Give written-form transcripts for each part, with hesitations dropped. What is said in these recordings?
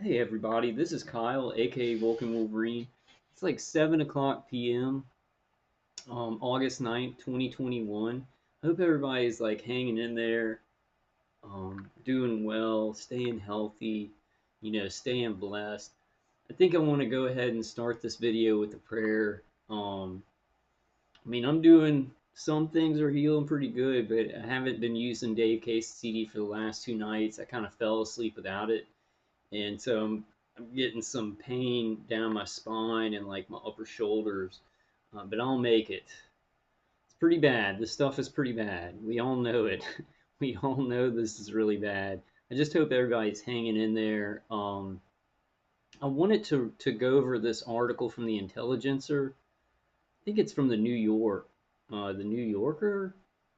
Hey everybody, this is Kyle, aka Vulcan Wolverine. It's like 7 o'clock p.m. August 9th, 2021. I hope everybody's like hanging in there, doing well, staying healthy, staying blessed. I think I want to go ahead and start this video with a prayer. I'm doing some things are healing pretty good, but I haven't been using Dave Case's CD for the last 2 nights. I kind of fell asleep without it. And so I'm getting some pain down my spine and like my upper shoulders, but I'll make it. It's pretty bad. This stuff is pretty bad. We all know it. We all know this is really bad. I just hope everybody's hanging in there. I wanted to go over this article from the Intelligencer. I think it's from the New Yorker,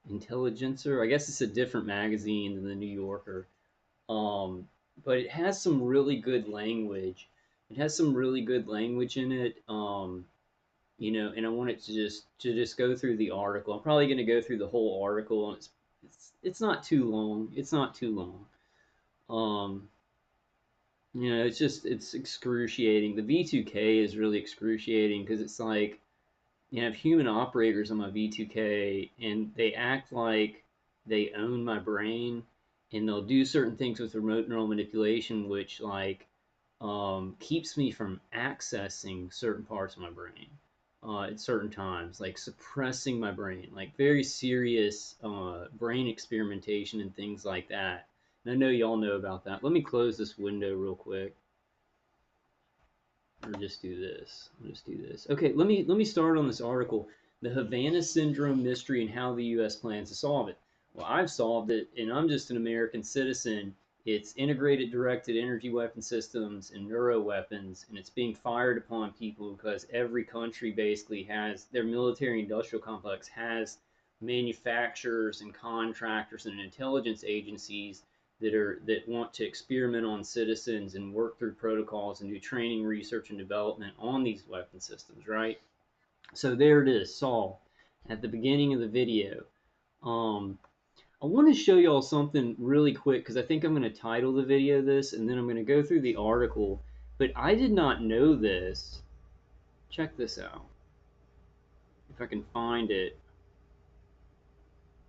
Intelligencer. I guess it's a different magazine than the New Yorker. Um, but it has some really good language. It has some really good language in it. And I wanted to just go through the article. I'm probably going to go through the whole article, and it's not too long. It's not too long. Um, it's excruciating. The V2K is really excruciating because it's like you have human operators on my V2K, and they act like they own my brain, and they'll do certain things with remote neural manipulation, which keeps me from accessing certain parts of my brain at certain times, like suppressing my brain, like very serious brain experimentation and things like that. And I know y'all know about that. Let me close this window real quick. Or just do this. I'll just do this. Okay, let me start on this article. The Havana Syndrome Mystery and How the U.S. Plans to Solve It. Well, I've solved it, and I'm just an American citizen. It's integrated directed energy weapon systems and neuro weapons, and it's being fired upon people because every country basically has their military industrial complex has manufacturers and contractors and intelligence agencies that want to experiment on citizens and work through protocols and do training, research, and development on these weapon systems, right? So there it is, solved at the beginning of the video. Um, I want to show y'all something really quick because I think I'm going to title the video this, and then I'm going to go through the article. But I did not know this. Check this out. If I can find it.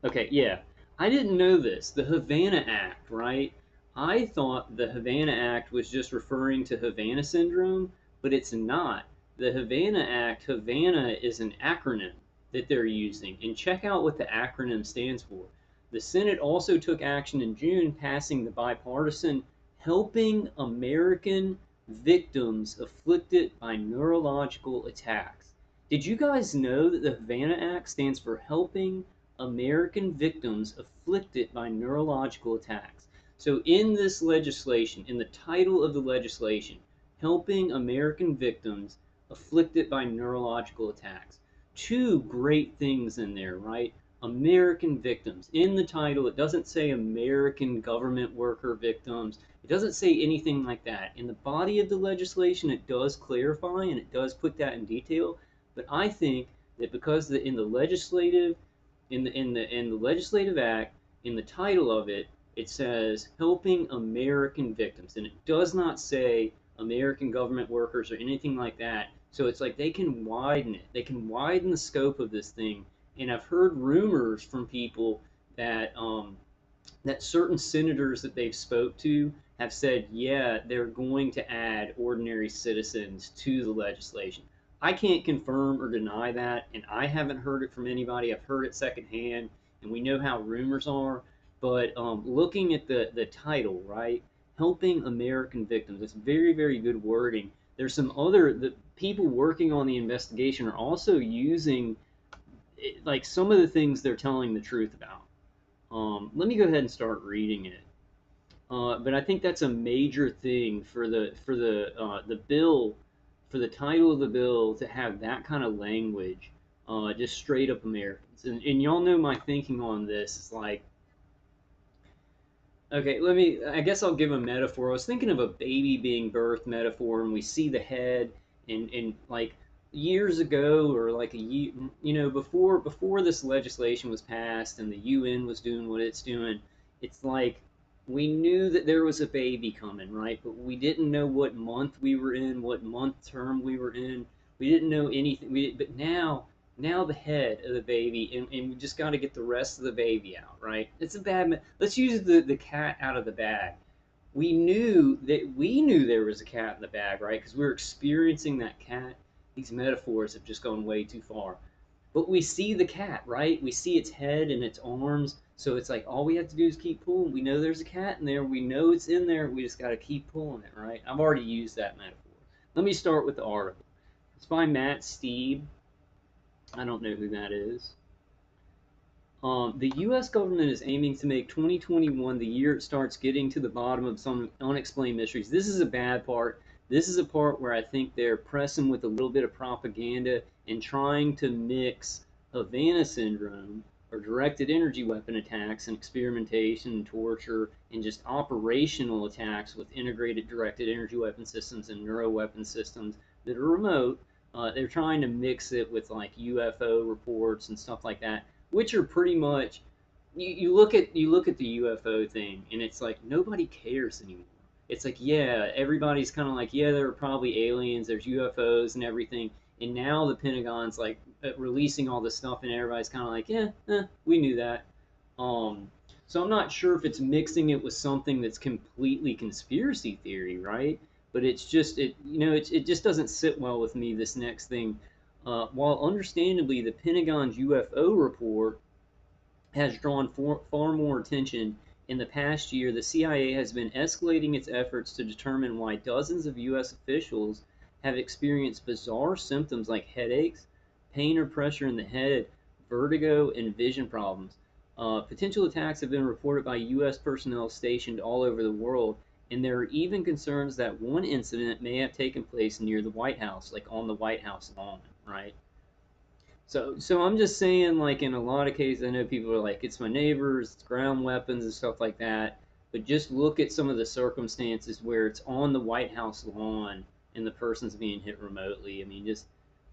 Okay, yeah. I didn't know this. The Havana Act, right? I thought the Havana Act was just referring to Havana syndrome, but it's not. The Havana Act, Havana is an acronym that they're using. And check out what the acronym stands for. The Senate also took action in June, passing the bipartisan Helping American Victims Afflicted by Neurological Attacks. Did you guys know that the Havana Act stands for Helping American Victims Afflicted by Neurological Attacks? So, in this legislation, in the title of the legislation, Helping American Victims Afflicted by Neurological Attacks, two great things in there, right? American victims. In the title, it doesn't say American government worker victims. It doesn't say anything like that. In the body of the legislation, it does clarify and it does put that in detail. But I think that because in the legislative act, in the title of it, it says helping American victims, and it does not say American government workers or anything like that. So it's like they can widen it. They can widen the scope of this thing. And I've heard rumors from people that that certain senators that they've spoke to have said, yeah, they're going to add ordinary citizens to the legislation. I can't confirm or deny that, and I haven't heard it from anybody. I've heard it secondhand, and we know how rumors are. But looking at the title, right, helping American victims, it's very, very good wording. There's some other the people working on the investigation are also using like some of the things they're telling the truth about. Let me go ahead and start reading it. But I think that's a major thing for the bill, for the title of the bill to have that kind of language, just straight up Americans. And y'all know my thinking on this. It's like, okay, I guess I'll give a metaphor. I was thinking of a baby being birthed metaphor, and we see the head, and like years ago, or like a year, before this legislation was passed and the UN was doing what it's doing, it's like we knew that there was a baby coming, right? But we didn't know what month we were in, what month term we were in. We didn't know anything. But now the head of the baby, and we just got to get the rest of the baby out, right? It's a bad. Let's use the cat out of the bag. We knew there was a cat in the bag, right? Because we were experiencing that cat. These metaphors have just gone way too far. But we see the cat, right? We see its head and its arms. So it's like all we have to do is keep pulling. We know there's a cat in there. We know it's in there. We just got to keep pulling it, right? I've already used that metaphor. Let me start with the article. It's by Matt Steeb. I don't know who that is. The U.S. government is aiming to make 2021 the year it starts getting to the bottom of some unexplained mysteries. This is a bad part. This is a part where I think they're pressing with a little bit of propaganda and trying to mix Havana syndrome or directed energy weapon attacks and experimentation and torture and just operational attacks with integrated directed energy weapon systems and neuro weapon systems that are remote. They're trying to mix it with like UFO reports and stuff like that, which are pretty much you look at the UFO thing and it's like nobody cares anymore. It's like, yeah, everybody's kind of like, yeah, there are probably aliens, there's UFOs and everything, and now the Pentagon's like releasing all this stuff and everybody's kind of like, yeah, we knew that. um so I'm not sure if it's mixing it with something that's completely conspiracy theory, right? But it's just it just doesn't sit well with me, this next thing. While understandably the Pentagon's UFO report has drawn far more attention in the past year, the CIA has been escalating its efforts to determine why dozens of U.S. officials have experienced bizarre symptoms like headaches, pain or pressure in the head, vertigo, and vision problems. Potential attacks have been reported by U.S. personnel stationed all over the world, and there are even concerns that one incident may have taken place near the White House, like on the White House lawn, right? So I'm just saying, like in a lot of cases, I know people are like, it's my neighbors, it's ground weapons and stuff like that. But just look at some of the circumstances where it's on the White House lawn and the person's being hit remotely. I mean, just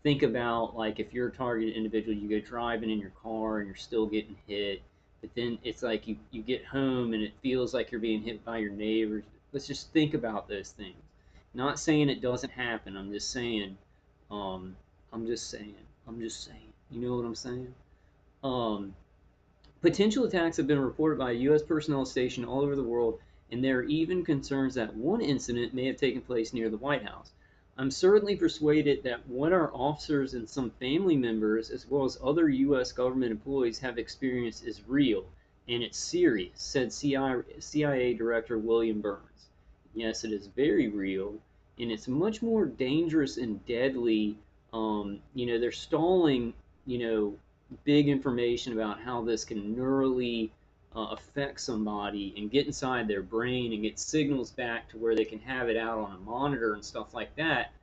think about like if you're a targeted individual, you go driving in your car and you're still getting hit. But then it's like you get home and it feels like you're being hit by your neighbors. Let's just think about those things. Not saying it doesn't happen. Um, I'm just saying. I'm just saying. You know what I'm saying? Um, Potential attacks have been reported by U.S. personnel stationed all over the world, and there are even concerns that one incident may have taken place near the White House. I'm certainly persuaded that what our officers and some family members, as well as other U.S. government employees, have experienced is real, and it's serious, said CIA Director William Burns. Yes, it is very real, and it's much more dangerous and deadly. They're stalling, you know, big information about how this can neurally affect somebody and get inside their brain and get signals back to where they can have it out on a monitor and stuff like that.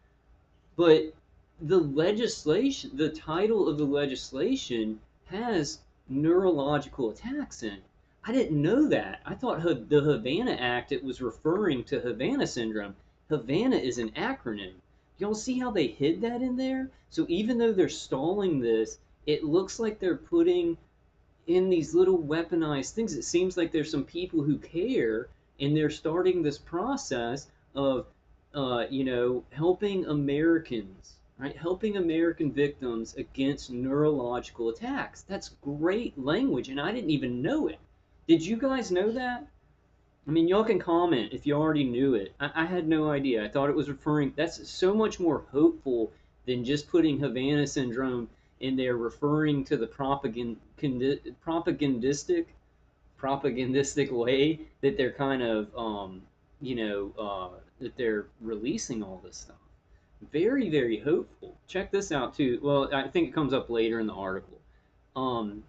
But the legislation, the title of the legislation has neurological attacks in it. I didn't know that. I thought the Havana Act, it was referring to Havana syndrome. Havana is an acronym. Y'all see how they hid that in there? So even though they're stalling this, it looks like they're putting in these little weaponized things. It seems like there's some people who care, and they're starting this process of, helping Americans, right? Helping American victims against neurological attacks. That's great language, and I didn't even know it. Did you guys know that? I mean, y'all can comment if you already knew it. I had no idea. I thought it was referring. That's so much more hopeful than just putting Havana syndrome in there, referring to the propagandistic way that they're kind of, that they're releasing all this stuff. Very, very hopeful. Check this out too. Well, I think it comes up later in the article. Um,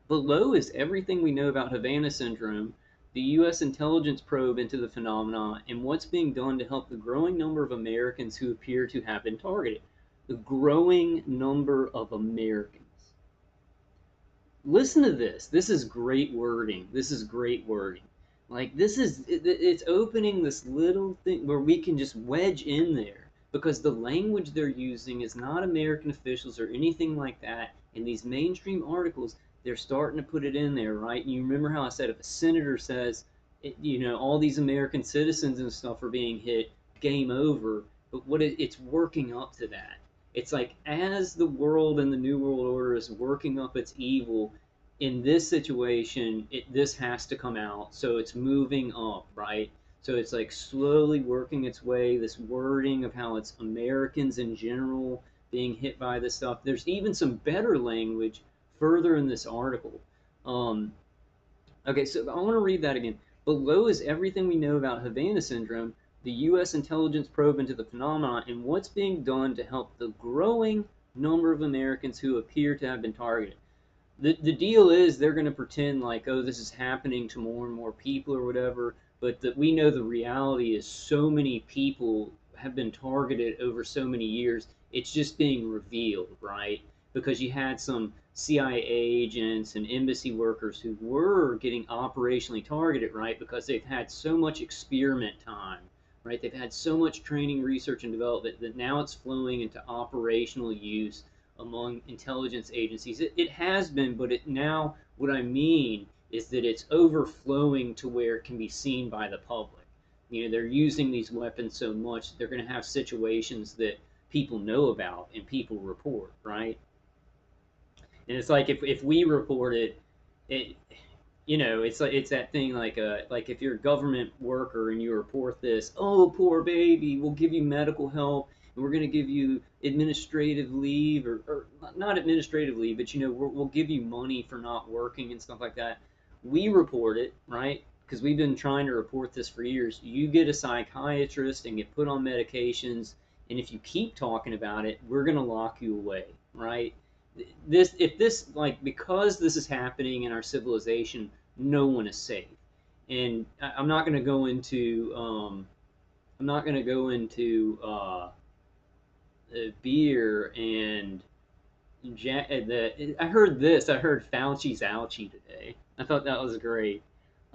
Below is everything we know about Havana syndrome, the U.S. intelligence probe into the phenomena, and what's being done to help the growing number of Americans who appear to have been targeted. The growing number of Americans. Listen to this. This is great wording. This is great wording. Like, it's opening this little thing where we can just wedge in there because the language they're using is not American officials or anything like that. In these mainstream articles, they're starting to put it in there, right? And you remember how I said if a senator says, you know, all these American citizens and stuff are being hit, game over. But it's working up to that. It's like as the world and the New World Order is working up its evil, in this situation, this has to come out. So it's moving up, right? So it's like slowly working its way. This wording of how it's Americans in general being hit by this stuff. There's even some better language further in this article. Um, Okay, so I want to read that again. Below is everything we know about Havana syndrome, the U.S. intelligence probe into the phenomenon, and what's being done to help the growing number of Americans who appear to have been targeted. The deal is they're going to pretend like, oh, this is happening to more and more people or whatever, but that we know the reality is so many people have been targeted over so many years. It's just being revealed, right? Because you had some CIA agents and embassy workers who were getting operationally targeted, right? Because they've had so much experiment time, right? They've had so much training, research, and development that now it's flowing into operational use among intelligence agencies. It has been, but now what I mean is that it's overflowing to where it can be seen by the public. You know, they're using these weapons so much that they're going to have situations that people know about and people report, right? And it's like if we report it, it you know, it's like it's that thing like if you're a government worker and you report this, oh poor baby, we'll give you medical help and we're going to give you administrative leave or not administrative leave, but you know we'll give you money for not working and stuff like that. We report it, right? Because we've been trying to report this for years. You get a psychiatrist and get put on medications, and if you keep talking about it, we're going to lock you away, right? This if this like because this is happening in our civilization, no one is safe. And I'm not going to go into I'm not going to go into beer and I heard this. I heard Fauci's ouchie today. I thought that was great.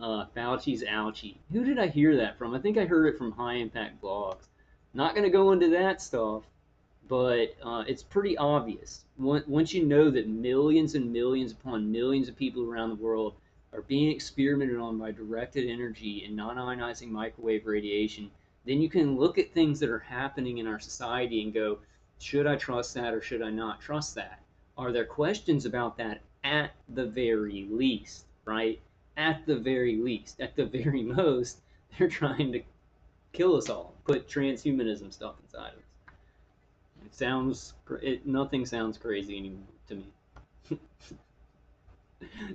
Fauci's ouchie. Who did I hear that from? I think I heard it from High Impact Blogs. Not going to go into that stuff, but it's pretty obvious. Once you know that millions and millions upon millions of people around the world are being experimented on by directed energy and non-ionizing microwave radiation, then you can look at things that are happening in our society and go, should I trust that or should I not trust that? Are there questions about that at the very least, right? At the very least. At the very most, they're trying to kill us all, put transhumanism stuff inside of us. Nothing sounds crazy anymore to me.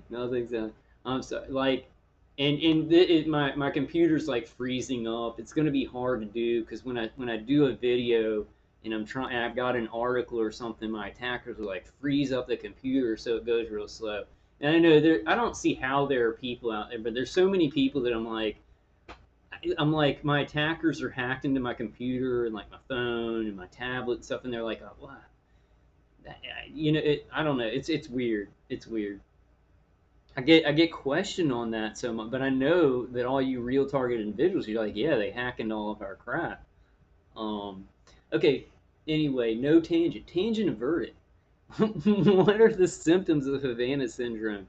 Nothing sounds. I'm sorry. Like, my computer's like freezing up. It's gonna be hard to do because when I do a video and I've got an article or something, my attackers will like freeze up the computer so it goes real slow. And I know I don't see how there are people out there, but there's so many people that I'm like my attackers are hacked into my computer and like my phone and my tablet and stuff, and they're like, oh, wow, you know, I don't know, it's weird, it's weird. I get questioned on that so much, but I know that all you real target individuals, you're like, yeah, they hack into all of our crap. Um, okay, anyway, no tangent, tangent averted. What are the symptoms of Havana syndrome?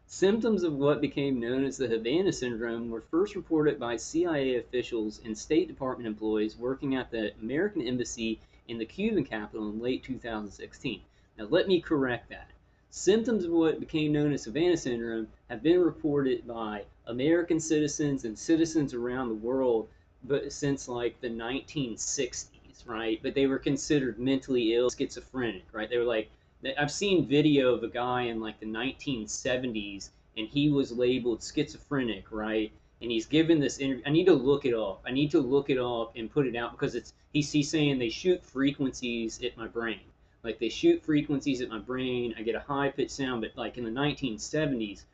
Symptoms of what became known as the Havana syndrome were first reported by CIA officials and State Department employees working at the American embassy in the Cuban capital in late 2016. Now, let me correct that. Symptoms of what became known as Havana syndrome have been reported by American citizens and citizens around the world but since like the 1960s, right? But they were considered mentally ill, schizophrenic, right? They were like, I've seen video of a guy in like the 1970s, and he was labeled schizophrenic, right? And he's given this interview. I need to look it up. I need to look it up and put it out because he's saying they shoot frequencies at my brain. Like they shoot frequencies at my brain. I get a high pitched sound, but like in the 1970s,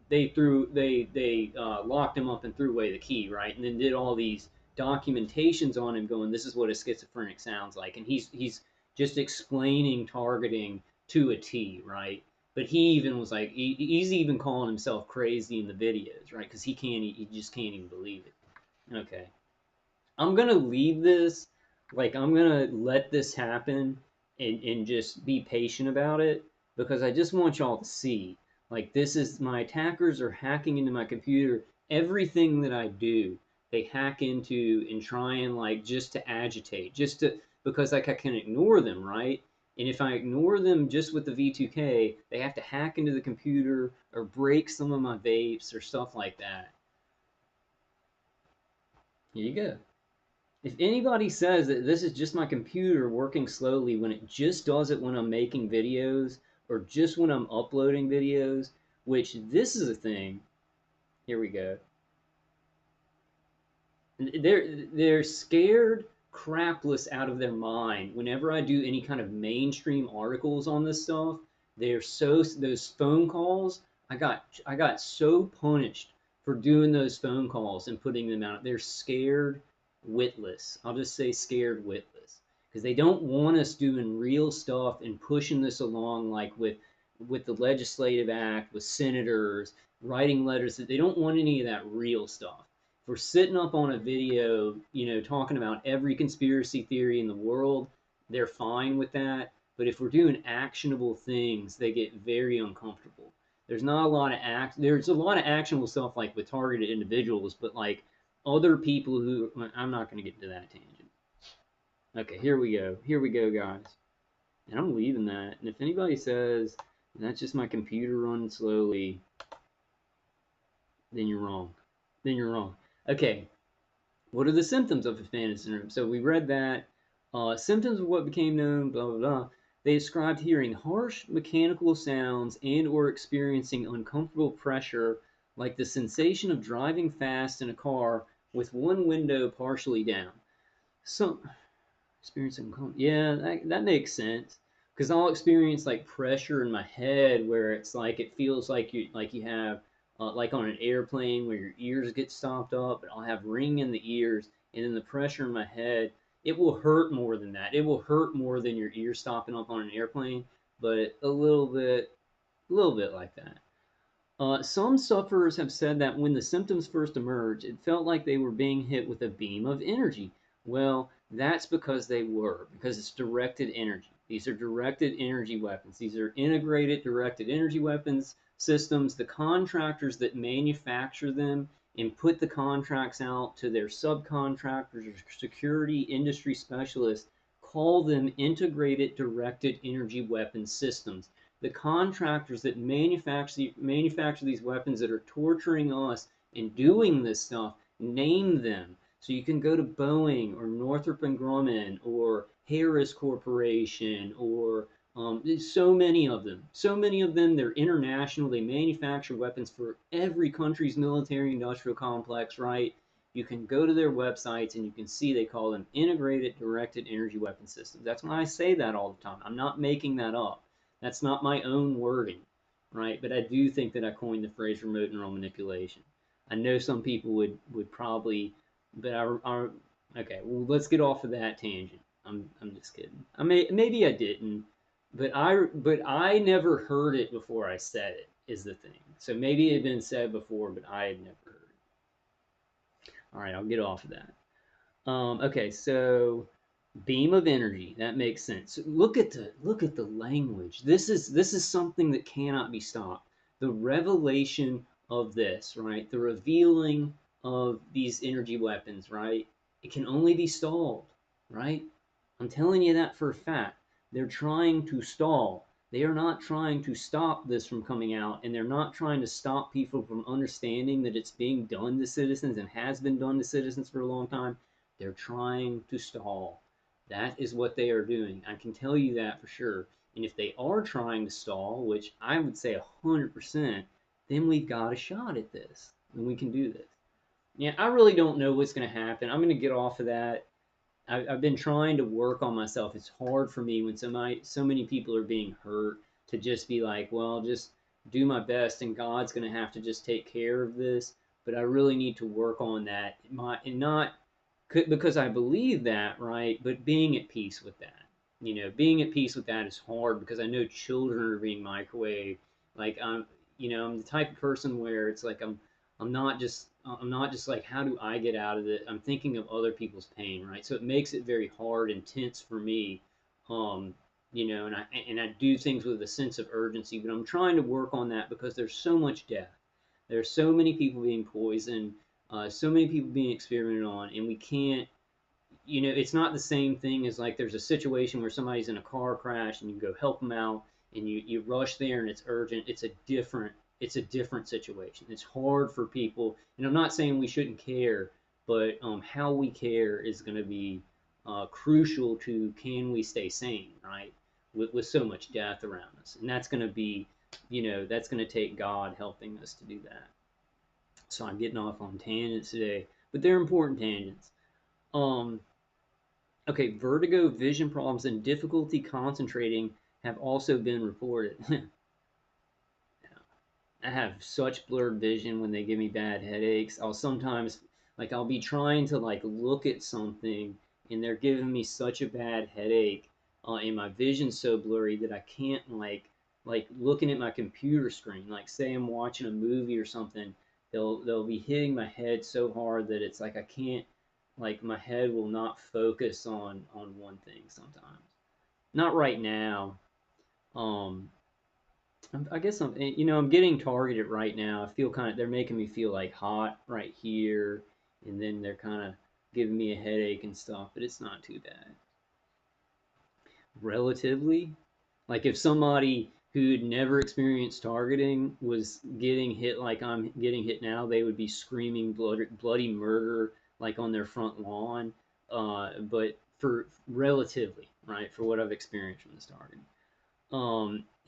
they locked him up and threw away the key, right? And then did all these documentations on him, going, "This is what a schizophrenic sounds like," and he's just explaining targeting to a T, right? But he even was like, he's even calling himself crazy in the videos, right? Because he just can't even believe it. Okay, I'm gonna leave this, like I'm gonna let this happen and just be patient about it because I just want y'all to see, like this is my attackers are hacking into my computer everything that I do, they hack into and try and like just to agitate, just to because like I can ignore them, right? And if I ignore them just with the V2K, they have to hack into the computer or break some of my vapes or stuff like that. Here you go. If anybody says that this is just my computer working slowly when it just does it when I'm making videos or just when I'm uploading videos, which this is a thing. Here we go. They're scared crapless out of their mind whenever I do any kind of mainstream articles on this stuff. They're so those phone calls. I got so punished for doing those phone calls and putting them out. They're scared witless. I'll just say scared witless because they don't want us doing real stuff and pushing this along like with the legislative act with senators writing letters. That they don't want any of that real stuff. If we're sitting up on a video, talking about every conspiracy theory in the world, they're fine with that. But if we're doing actionable things, they get very uncomfortable. There's a lot of actionable stuff like with targeted individuals, but like other people who I'm not going to get into that tangent. Okay, here we go. Here we go, guys. And I'm leaving that. And if anybody says that's just my computer running slowly, then you're wrong. Then you're wrong. Okay, what are the symptoms of Havana syndrome? So we read that. Symptoms of what became known, blah, blah, blah. They described hearing harsh mechanical sounds and or experiencing uncomfortable pressure, like the sensation of driving fast in a car with one window partially down. So, experiencing, yeah, that makes sense. Because I'll experience like pressure in my head where it's like it feels like you have like on an airplane where your ears get stopped up, but I'll have ring in the ears, and then the pressure in my head, it will hurt more than that. It will hurt more than your ears stopping up on an airplane, but a little bit like that. Some sufferers have said that when the symptoms first emerged, it felt like they were being hit with a beam of energy. Well, that's because it's directed energy. These are directed energy weapons. These are integrated directed energy weapons systems. The contractors that manufacture them and put the contracts out to their subcontractors or security industry specialists call them integrated directed energy weapon systems. The contractors that manufacture these weapons that are torturing us and doing this stuff, name them. So you can go to Boeing or Northrop and Grumman or Harris Corporation or there's so many of them. So many of them, they're international. They manufacture weapons for every country's military industrial complex, right? You can go to their websites and you can see they call them integrated directed energy weapon systems. That's why I say that all the time. I'm not making that up. That's not my own wording, right? But I do think that I coined the phrase remote neural manipulation. I know some people would probably, but okay. Well, let's get off of that tangent. I'm just kidding. Maybe I didn't, but I never heard it before I said it. Is the thing. So maybe it had been said before, but I had never heard it. All right, I'll get off of that. Okay, so beam of energy, that makes sense. Look at the language. This is something that cannot be stopped. The revelation of this, right? The revealing of these energy weapons, right? It can only be stalled, right? I'm telling you that for a fact. They're trying to stall. They are not trying to stop this from coming out, and they're not trying to stop people from understanding that it's being done to citizens and has been done to citizens for a long time. They're trying to stall. That is what they are doing. I can tell you that for sure. And if they are trying to stall, which I would say 100%, then we've got a shot at this. And we can do this. Yeah, I really don't know what's going to happen. I'm going to get off of that. I've been trying to work on myself. It's hard for me when so many people are being hurt to just be like, well, just do my best and God's going to have to just take care of this. But I really need to work on that. And not because I believe that, right? But being at peace with that. Being at peace with that is hard because I know children are being microwaved. Like I'm the type of person where it's like I'm not just like how do I get out of it? I'm thinking of other people's pain, right? So it makes it very hard and tense for me. Um, and I do things with a sense of urgency, but I'm trying to work on that because there's so much death. There's so many people being poisoned, so many people being experimented on, and we can't. It's not the same thing as like there's a situation where somebody's in a car crash and you go help them out and you rush there and it's urgent. It's a different situation. It's hard for people, and I'm not saying we shouldn't care, but how we care is going to be crucial to can we stay sane, right? With so much death around us, and that's going to be, that's going to take God helping us to do that. So I'm getting off on tangents today, but they're important tangents. Um, Okay, vertigo, vision problems, and difficulty concentrating have also been reported. I have such blurred vision when they give me bad headaches. I'll sometimes, like, I'll be trying to, like, look at something, and they're giving me such a bad headache, and my vision's so blurry that I can't, like looking at my computer screen. Like, say I'm watching a movie or something, they'll be hitting my head so hard that it's like I can't, like, my head will not focus on one thing sometimes. Not right now. Um, I guess I'm getting targeted right now. I feel they're making me feel like hot right here, and then they're kind of giving me a headache and stuff, but it's not too bad. Relatively, like if somebody who'd never experienced targeting was getting hit like I'm getting hit now, they would be screaming bloody murder like on their front lawn. But for relatively, right, for what I've experienced from this targeting.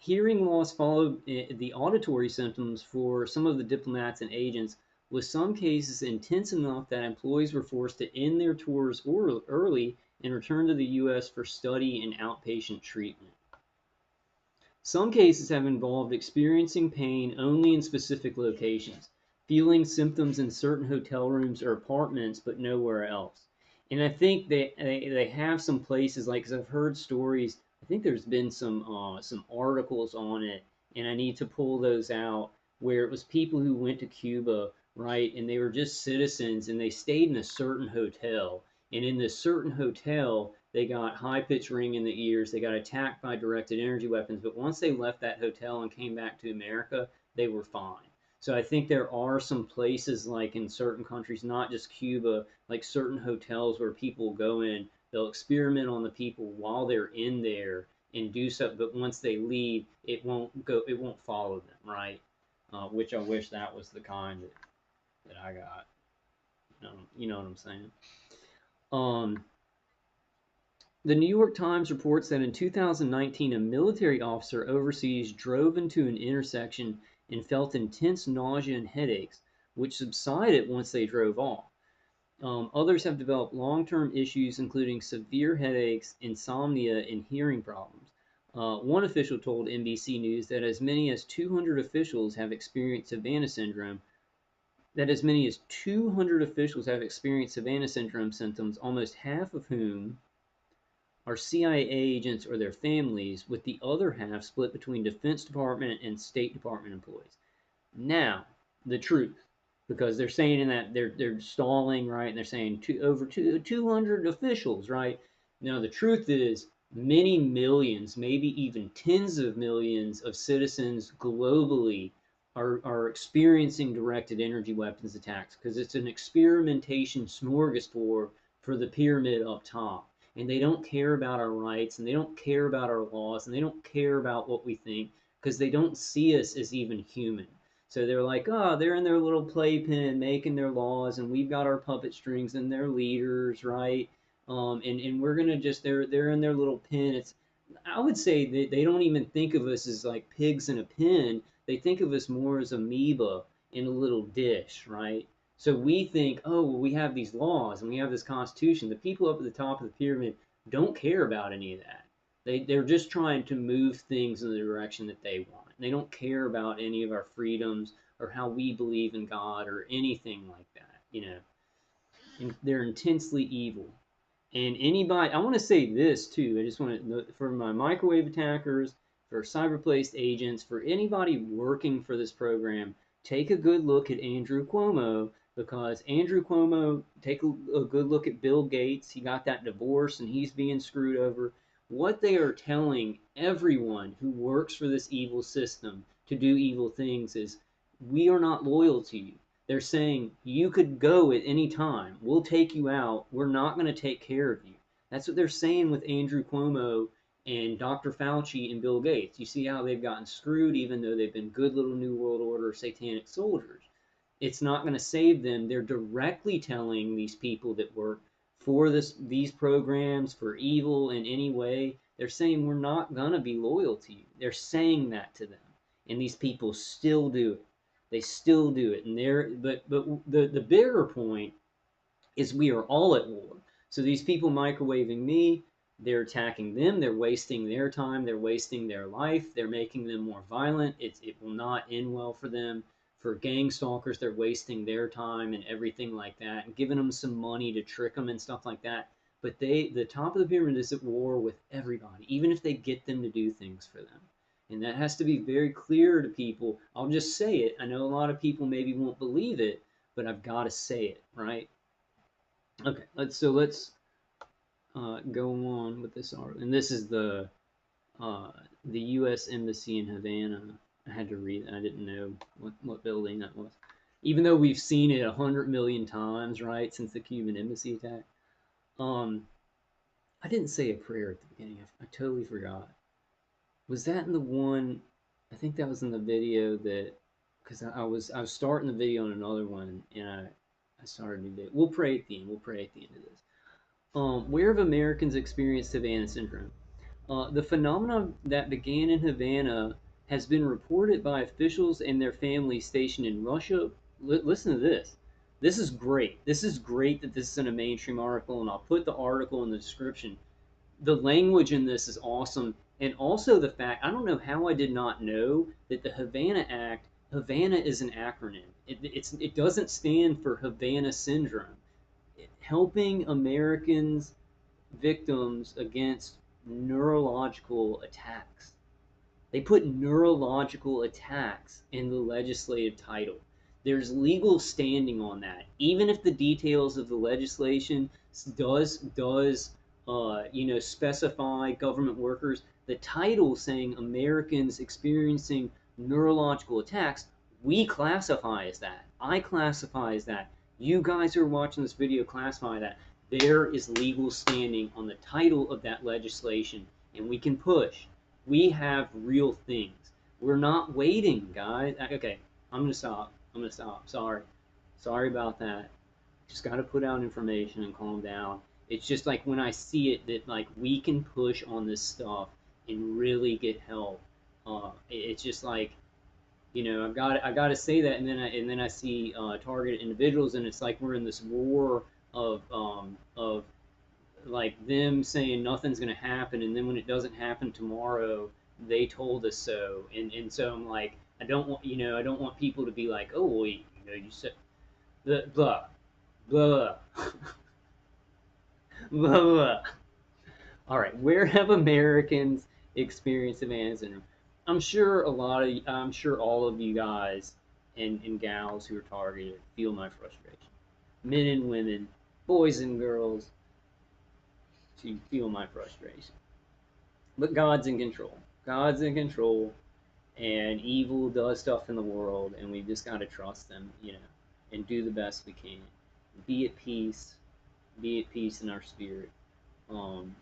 Hearing loss followed the auditory symptoms for some of the diplomats and agents, with some cases intense enough that employees were forced to end their tours early and return to the U.S. for study and outpatient treatment. Some cases have involved experiencing pain only in specific locations, feeling symptoms in certain hotel rooms or apartments, but nowhere else. And I think they have some places like, because I've heard stories. I think there's been some articles on it, and I need to pull those out where it was people who went to Cuba, right, and they were just citizens, and they stayed in a certain hotel, and in this certain hotel, they got high pitched ring in the ears. They got attacked by directed energy weapons. But once they left that hotel and came back to America, they were fine. So I think there are some places like in certain countries, not just Cuba, like certain hotels where people go in, they'll experiment on the people while they're in there and do something. But once they leave, it won't follow them, right? Which I wish that was the kind that I got. You know what I'm saying? Um, The New York Times reports that in 2019, a military officer overseas drove into an intersection and felt intense nausea and headaches, which subsided once they drove off. Others have developed long term issues, including severe headaches, insomnia, and hearing problems. One official told NBC News that as many as 200 officials have experienced Havana syndrome. That as many as 200 officials have experienced Havana syndrome symptoms, almost half of whom are CIA agents or their families, with the other half split between Defense Department and State Department employees. Now, the truth, because they're saying in that they're stalling, right, and they're saying over 200 officials, right. Now, the truth is many millions, maybe even tens of millions of citizens globally are experiencing directed energy weapons attacks because it's an experimentation smorgasbord for the pyramid up top, and they don't care about our rights, and they don't care about our laws, and they don't care about what we think because they don't see us as even human. So they're like, oh, they're in their little playpen making their laws, and we've got our puppet strings and their leaders, right? And we're gonna just they're in their little pen. I would say that they don't even think of us as like pigs in a pen. They think of us more as amoeba in a little dish, right? So we think, oh, well, we have these laws and we have this constitution. The people up at the top of the pyramid don't care about any of that. They're just trying to move things in the direction that they want. They don't care about any of our freedoms or how we believe in God or anything like that. And they're intensely evil. And anybody, I want to say this too. I just want to, for my microwave attackers, for cyber-placed agents, for anybody working for this program, take a good look at Andrew Cuomo, because Andrew Cuomo, take a good look at Bill Gates. He got that divorce and he's being screwed over. What they are telling everyone who works for this evil system to do evil things is we are not loyal to you. They're saying you could go at any time. We'll take you out. We're not going to take care of you. That's what they're saying with Andrew Cuomo and Dr. Fauci and Bill Gates. You see how they've gotten screwed, even though they've been good little New World Order satanic soldiers. It's not going to save them. They're directly telling these people that work for these programs for evil in any way. They're saying we're not going to be loyal to you. They're saying that to them, and these people still do it. They still do it, and the bigger point is we are all at war. So these people microwaving me, they're attacking them, they're wasting their time, they're wasting their life, they're making them more violent. It will not end well for them. For gang stalkers, they're wasting their time and everything like that, and giving them some money to trick them and stuff like that. But the top of the pyramid is at war with everybody, even if they get them to do things for them. And that has to be very clear to people. I'll just say it. I know a lot of people maybe won't believe it, but I've got to say it, right? Okay, let's go on with this article, and this is the U.S. Embassy in Havana. I had to read it. I didn't know what building that was, even though we've seen it 100 million times, right, since the Cuban Embassy attack. Um, I didn't say a prayer at the beginning. I totally forgot. Was that in the one? I think that was in the video that, because I was starting the video on another one, and I started a new video. We'll pray at the end. We'll pray at the end of this. Where have Americans experienced Havana syndrome? The phenomenon that began in Havana has been reported by officials and their families stationed in Russia. Listen to this. This is great. This is great that this is in a mainstream article, and I'll put the article in the description. The language in this is awesome, and also the fact, I don't know how I did not know that the Havana Act, Havana is an acronym. It doesn't stand for Havana syndrome. Helping Americans victims against neurological attacks. They put neurological attacks in the legislative title. There's legal standing on that, even if the details of the legislation does specify government workers. The title saying Americans experiencing neurological attacks, we classify as that. I classify as that. You guys who are watching this video classify that. There is legal standing on the title of that legislation, and we can push. We have real things. We're not waiting, guys. Okay, I'm gonna stop. Sorry. Sorry about that. Just gotta put out information and calm down. It's just like when I see it that like we can push on this stuff and really get help. It's just like, I got to say that, and then I see targeted individuals, and it's like we're in this war of like them saying nothing's gonna happen, and then when it doesn't happen tomorrow, they told us so, and so I'm like, I don't want people to be like, oh well, you said blah blah blah blah blah. All right, where have Americans experienced Havana syndrome? I'm sure all of you guys and gals who are targeted feel my frustration. Men and women, boys and girls, so you feel my frustration. But God's in control. God's in control, and evil does stuff in the world, and we just got to trust them, and do the best we can. Be at peace. Be at peace in our spirit. Um,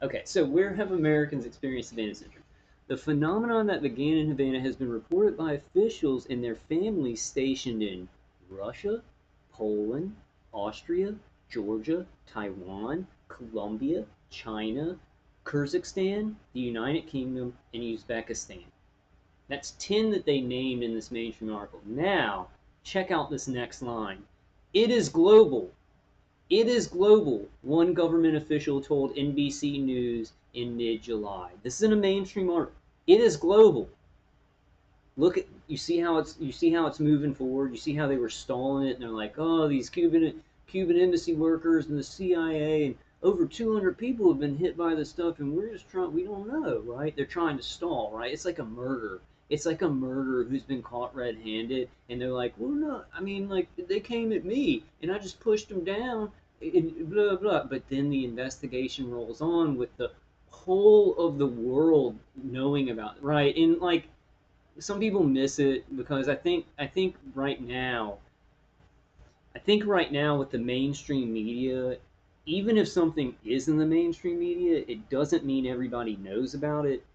Okay, so where have Americans experienced Havana syndrome? The phenomenon that began in Havana has been reported by officials and their families stationed in Russia, Poland, Austria, Georgia, Taiwan, Colombia, China, Kyrgyzstan, the United Kingdom, and Uzbekistan. That's 10 that they named in this mainstream article. Now, check out this next line. It is global. It is global, one government official told NBC News in mid-July. This is in a mainstream article. It is global. Look at you see how it's moving forward. You see how they were stalling it, and they're like, oh, these Cuban embassy workers and the CIA and over 200 people have been hit by this stuff, and we're just trying. We don't know, right? They're trying to stall, right? It's like a murder. It's like a murderer who's been caught red-handed, and they're like, well, no, I mean, like they came at me, and I just pushed them down, and blah blah. But then the investigation rolls on with the whole of the world knowing about it, right? And like some people miss it because I think right now with the mainstream media, even if something is in the mainstream media, it doesn't mean everybody knows about it.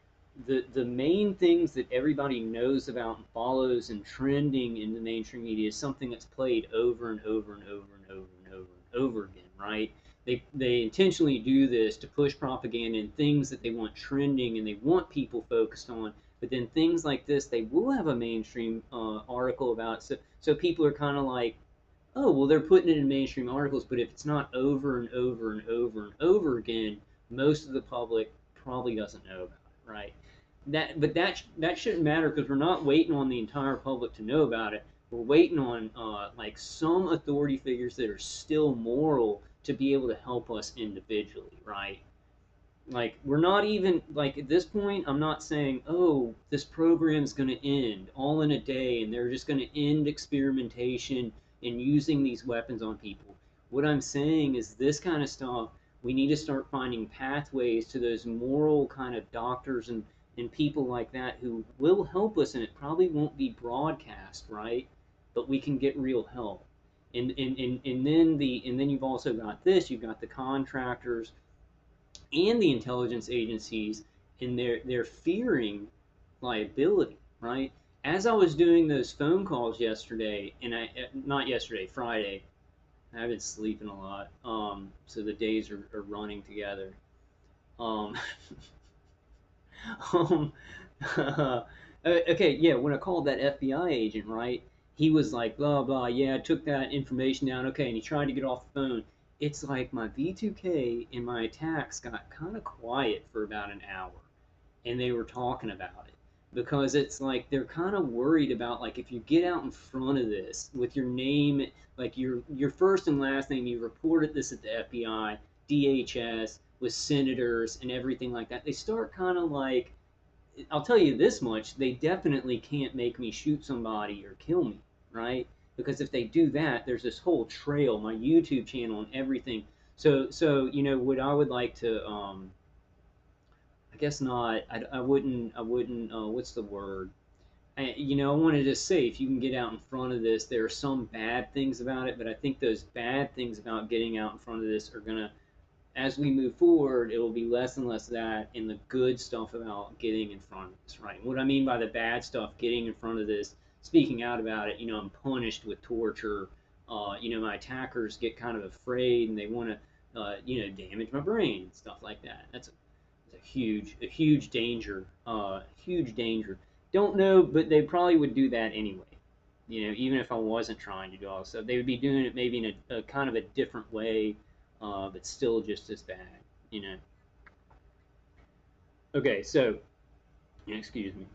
The main things that everybody knows about and follows and trending in the mainstream media is something that's played over and over and over and over and over and over again, right? They intentionally do this to push propaganda and things that they want trending and they want people focused on. But then things like this, they will have a mainstream article about. So people are kind of like, oh, well, they're putting it in mainstream articles, but if it's not over and over and over and over again, most of the public probably doesn't know about it, right? But that shouldn't matter because we're not waiting on the entire public to know about it. We're waiting on like some authority figures that are still moral to be able to help us individually, right? Like we're not even like at this point I'm not saying, oh, this program's going to end all in a day and they're just going to end experimentation and using these weapons on people. What I'm saying is this kind of stuff, we need to start finding pathways to those moral kind of doctors and people like that who will help us, and it probably won't be broadcast, right? But we can get real help. And then you've also got this, you've got the contractors and the intelligence agencies, and they're fearing liability, right? As I was doing those phone calls yesterday, and I not yesterday, Friday, I've been sleeping a lot, so the days are running together. Um, um, okay, yeah, when I called that FBI agent, right? He was like, blah blah, yeah, I took that information down, okay, and he tried to get off the phone. It's like my V2K and my attacks got kind of quiet for about an hour, and they were talking about it because it's like they're kind of worried about like if you get out in front of this with your name, like your first and last name, you reported this at the FBI, DHS, with senators and everything like that. They start kind of like, I'll tell you this much: they definitely can't make me shoot somebody or kill me, right? Because if they do that, there's this whole trail, my YouTube channel and everything. So what I would like to I guess not. I wouldn't. I wouldn't. What's the word? I wanted to say if you can get out in front of this, there are some bad things about it, but I think those bad things about getting out in front of this are gonna, as we move forward, it will be less and less of that, and the good stuff about getting in front of this, right? What I mean by the bad stuff, getting in front of this, speaking out about it, I'm punished with torture. My attackers get kind of afraid and they want to, damage my brain and stuff like that. That's a huge danger. Huge danger. Don't know, but they probably would do that anyway. Even if I wasn't trying to do all this stuff, they would be doing it maybe in a kind of a different way, but still just as bad. You know. Okay, so excuse me.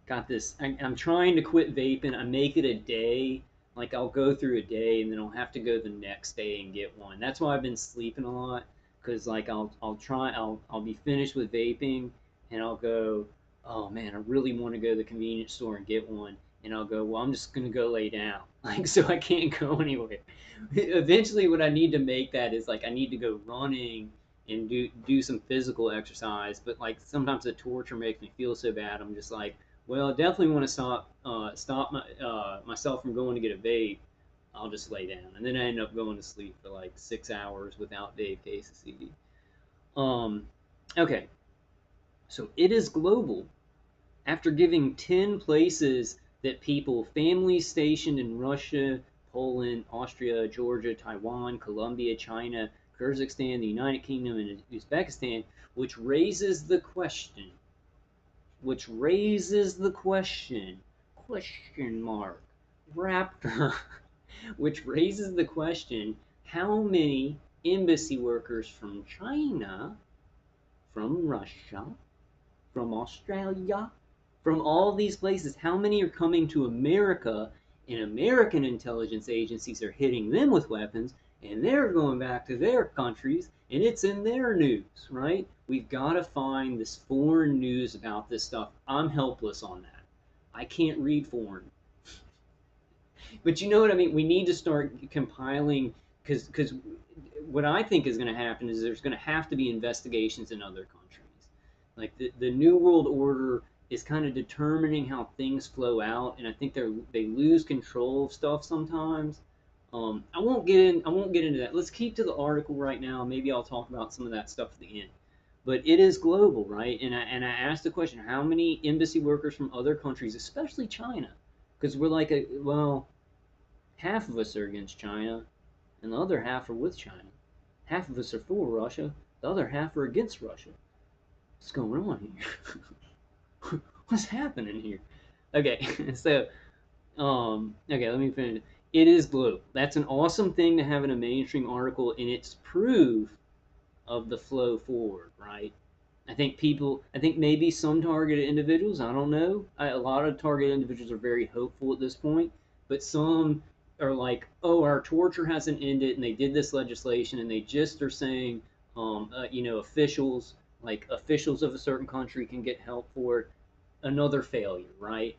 Got this. I'm trying to quit vaping. I make it a day. Like I'll go through a day and then I'll have to go the next day and get one. That's why I've been sleeping a lot. Cause like I'll be finished with vaping and I'll go, oh man, I really want to go to the convenience store and get one. And I'll go, well, I'm just gonna go lay down. Like so I can't go anywhere. Eventually, what I need to make that is like I need to go running and do some physical exercise. But like sometimes the torture makes me feel so bad. I'm just like, well, I definitely want to stop myself from going to get a vape. I'll just lay down, and then I end up going to sleep for like 6 hours without vape cases. Um, okay, so it is global. After giving 10 places that people, families stationed in Russia, Poland, Austria, Georgia, Taiwan, Colombia, China, Kyrgyzstan, the United Kingdom, and Uzbekistan, which raises the question, question mark, Raptor, which raises the question, how many embassy workers from China, from Russia, from Australia, from all these places, how many are coming to America and American intelligence agencies are hitting them with weapons and they're going back to their countries and it's in their news, right? We've got to find this foreign news about this stuff. I'm helpless on that. I can't read foreign. But you know what I mean? We need to start compiling because what I think is going to happen is there's going to have to be investigations in other countries. Like the New World Order is kind of determining how things flow out, and I think they lose control of stuff sometimes. I won't get into that. Let's keep to the article right now. Maybe I'll talk about some of that stuff at the end. But it is global, right? And I asked the question: how many embassy workers from other countries, especially China, because we're like half of us are against China, and the other half are with China. Half of us are for Russia, the other half are against Russia. What's going on here? What's happening here? Okay, so okay, let me finish. It is global. That's an awesome thing to have in a mainstream article, and it's proof of the flow forward, right? I think maybe some targeted individuals, I don't know. A lot of targeted individuals are very hopeful at this point, but some are like, oh, our torture hasn't ended, and they did this legislation, and they just are saying, officials, like officials of a certain country can get help for it. Another failure, right?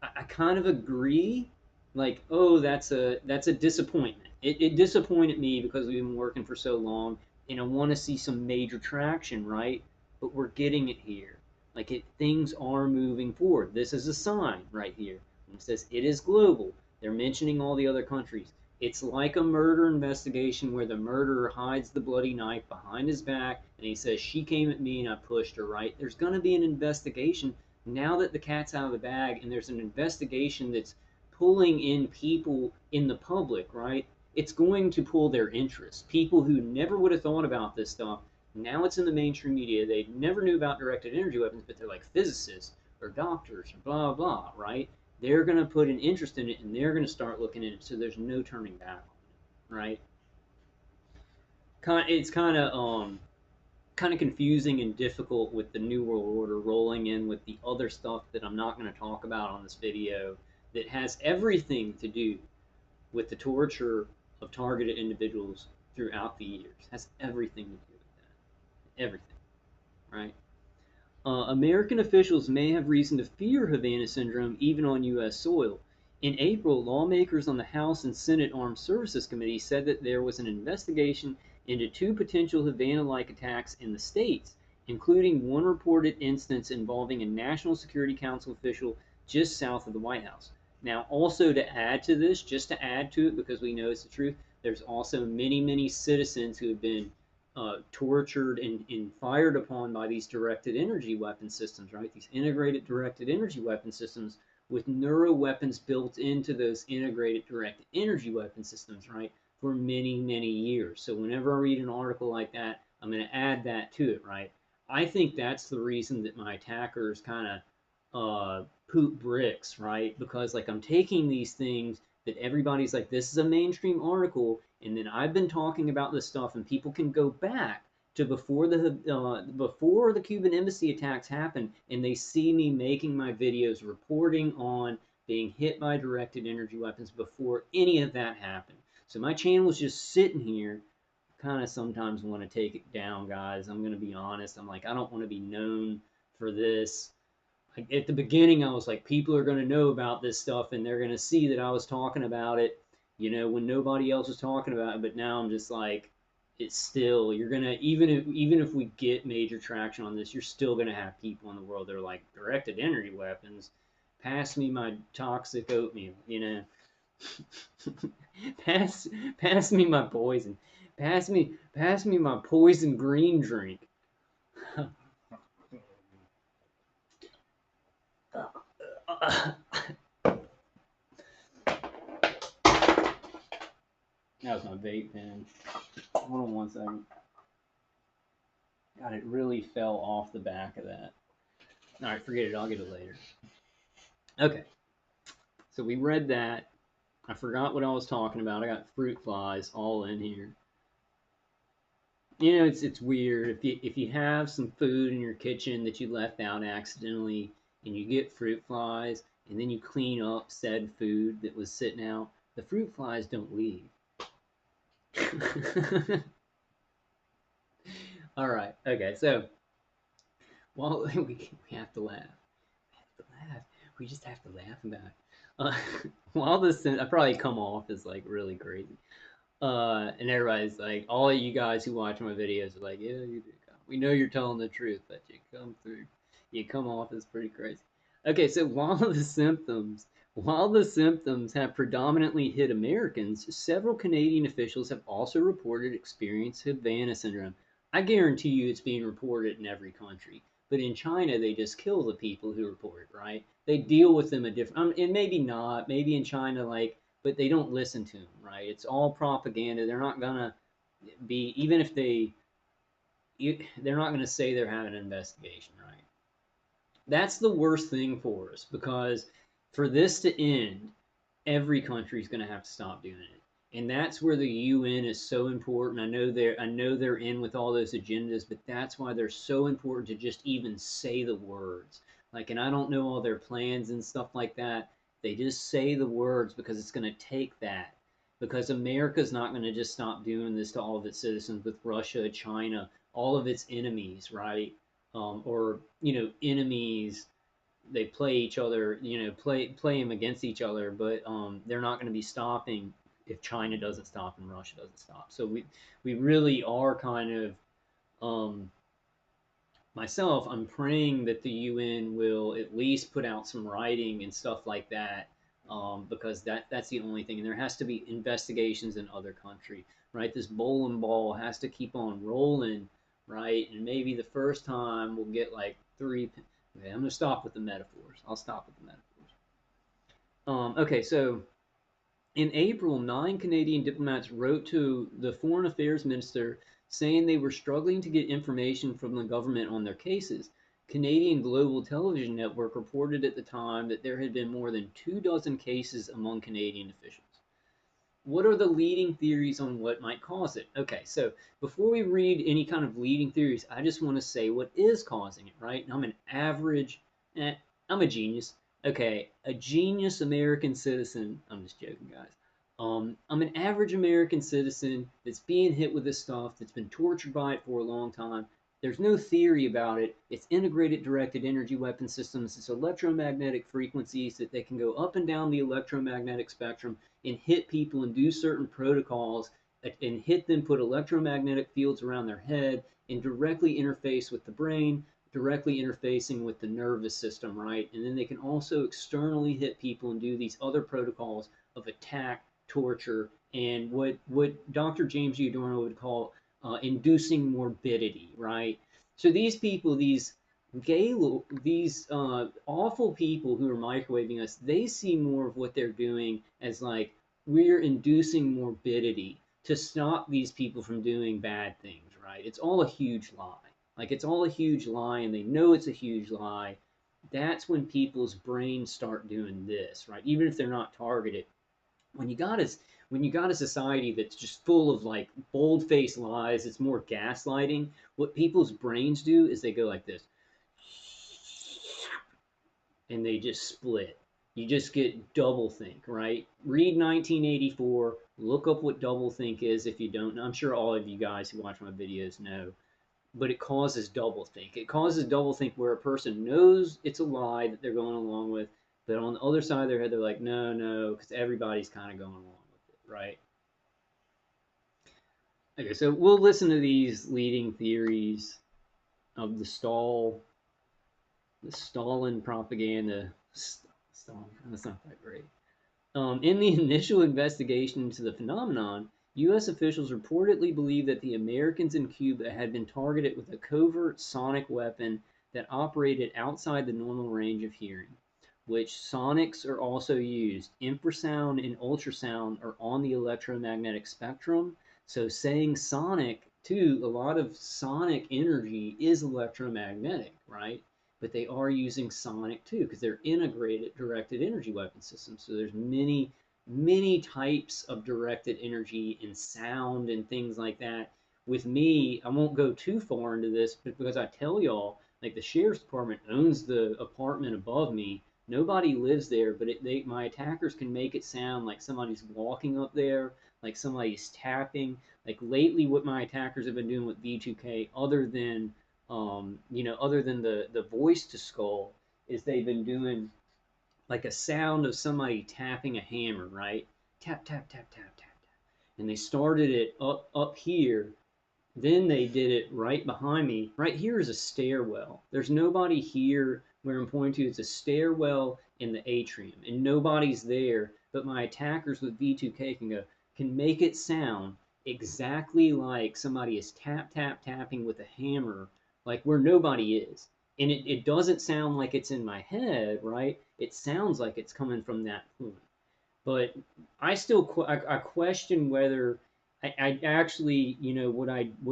I kind of agree. Like, oh, that's a disappointment. It disappointed me because we've been working for so long, and I want to see some major traction, right? But we're getting it here. Like things are moving forward. This is a sign right here. When it says it is global, they're mentioning all the other countries. It's like a murder investigation where the murderer hides the bloody knife behind his back and he says, she came at me and I pushed her, right? There's going to be an investigation now that the cat's out of the bag and there's an investigation that's pulling in people in the public, right? It's going to pull their interest. People who never would have thought about this stuff, now it's in the mainstream media. They never knew about directed energy weapons, but they're like physicists or doctors or blah, blah, right? They're going to put an interest in it and they're going to start looking at it so there's no turning back on it, right? It's kind of confusing and difficult with the New World Order rolling in with the other stuff that I'm not going to talk about on this video that has everything to do with the torture of targeted individuals throughout the years. Has everything to do with that. Everything, right? American officials may have reason to fear Havana syndrome even on U.S. soil. In April, lawmakers on the House and Senate Armed Services Committee said that there was an investigation into two potential Havana-like attacks in the states, including one reported instance involving a National Security Council official just south of the White House. Now, also to add to this, just to add to it because we know it's the truth, there's also many, many citizens who have been tortured and fired upon by these directed energy weapon systems, right? These integrated directed energy weapon systems with neuro weapons built into those integrated directed energy weapon systems, right? For many, many years. So whenever I read an article like that, I'm going to add that to it, right? I think that's the reason that my attackers kind of poop bricks, right? Because like I'm taking these things that everybody's like, this is a mainstream article, and then I've been talking about this stuff, and people can go back to before the Cuban embassy attacks happened, and they see me making my videos reporting on being hit by directed energy weapons before any of that happened. So my channel is just sitting here. Kind of sometimes want to take it down, guys. I'm gonna be honest. I'm like, I don't want to be known for this. Like at the beginning, I was like, people are going to know about this stuff and they're going to see that I was talking about it, when nobody else was talking about it. But now I'm just like, it's still, you're going to, even if we get major traction on this, you're still going to have people in the world that are like, directed energy weapons, pass me my toxic oatmeal, pass me my poison, pass me my poison green drink. That was my vape pen. Hold on one second. God, it really fell off the back of that. All right, forget it. I'll get it later. Okay, so we read that. I forgot what I was talking about. I got fruit flies all in here. It's weird if you have some food in your kitchen that you left out accidentally, and you get fruit flies, and then you clean up said food that was sitting out. The fruit flies don't leave. All right. Okay. So, well, we have to laugh. We have to laugh. We just have to laugh about it. While this, I probably come off as like really crazy. And everybody's like, all of you guys who watch my videos are like, yeah, you do. We know you're telling the truth, but you come through. You come off as pretty crazy. Okay, so while the symptoms have predominantly hit Americans, several Canadian officials have also reported experiencing Havana syndrome. I guarantee you it's being reported in every country. But in China, they just kill the people who report it, right? They deal with them a different, and maybe not, maybe in China, like, but they don't listen to them, right? It's all propaganda. They're not gonna be, even if they're not gonna say they're having an investigation, right? That's the worst thing for us because for this to end, every country is going to have to stop doing it, and that's where the UN is so important. I know they're in with all those agendas, but that's why they're so important to just even say the words. Like, and I don't know all their plans and stuff like that. They just say the words because it's going to take that. Because America's not going to just stop doing this to all of its citizens with Russia, China, all of its enemies, right? Or enemies, they play each other, play them against each other, but they're not going to be stopping if China doesn't stop and Russia doesn't stop. So we really are kind of, um, myself, I'm praying that the UN will at least put out some writing and stuff like that, because that's the only thing. And there has to be investigations in other country, right? This bowling ball has to keep on rolling, right? And maybe the first time we'll get like three. Okay, I'm gonna stop with the metaphors. I'll stop with the metaphors. Okay, so in April, 9 Canadian diplomats wrote to the foreign affairs minister saying they were struggling to get information from the government on their cases. Canadian Global Television Network reported at the time that there had been more than 2 dozen cases among Canadian officials. What are the leading theories on what might cause it? Okay, so before we read any kind of leading theories, I just want to say what is causing it, right? I'm an average, I'm a genius. Okay, a genius American citizen. I'm just joking, guys. I'm an average American citizen that's being hit with this stuff, that's been tortured by it for a long time. There's no theory about it. It's integrated directed energy weapon systems. It's electromagnetic frequencies that they can go up and down the electromagnetic spectrum and hit people and do certain protocols and hit them, put electromagnetic fields around their head and directly interface with the brain, directly interfacing with the nervous system, right? And then they can also externally hit people and do these other protocols of attack, torture, and what Dr. James U. Dorno would call inducing morbidity, right? So these people, these awful people who are microwaving us, they see more of what they're doing as like we're inducing morbidity to stop these people from doing bad things, right? It's all a huge lie. Like it's all a huge lie, and they know it's a huge lie. That's when people's brains start doing this, right? Even if they're not targeted. When you got us when you got a society that's just full of like bold-faced lies, it's more gaslighting. What people's brains do is they go like this, and they just split. You just get doublethink, right? Read 1984. Look up what doublethink is if you don't know. I'm sure all of you guys who watch my videos know, but it causes doublethink. It causes doublethink where a person knows it's a lie that they're going along with, but on the other side of their head, they're like, no, no, because everybody's kind of going along with it, right? Okay, so we'll listen to these leading theories of the Stalin propaganda. Stalin, that's not that great. In the initial investigation into the phenomenon, U.S. officials reportedly believed that the Americans in Cuba had been targeted with a covert sonic weapon that operated outside the normal range of hearing, which sonics are also used. Infrasound and ultrasound are on the electromagnetic spectrum. So saying sonic, too, a lot of sonic energy is electromagnetic, right? But they are using sonic too because they're integrated directed energy weapon systems. So there's many types of directed energy and sound and things like that. With me, I won't go too far into this, but because I tell y'all, like the sheriff's department owns the apartment above me. Nobody lives there, but my attackers can make it sound like somebody's walking up there, like somebody's tapping. Like lately, what my attackers have been doing with V2K, other than the voice to skull, is they've been doing like a sound of somebody tapping a hammer, right? Tap tap tap tap tap tap. And they started it up here, Then they did it right behind me. Right here is a stairwell. There's nobody here where I'm pointing to. It's a stairwell in the atrium, and nobody's there. But my attackers with V2K can make it sound exactly like somebody is tapping with a hammer, like where nobody is. And it doesn't sound like it's in my head, right? It sounds like it's coming from that point. But I still I question whether I actually, would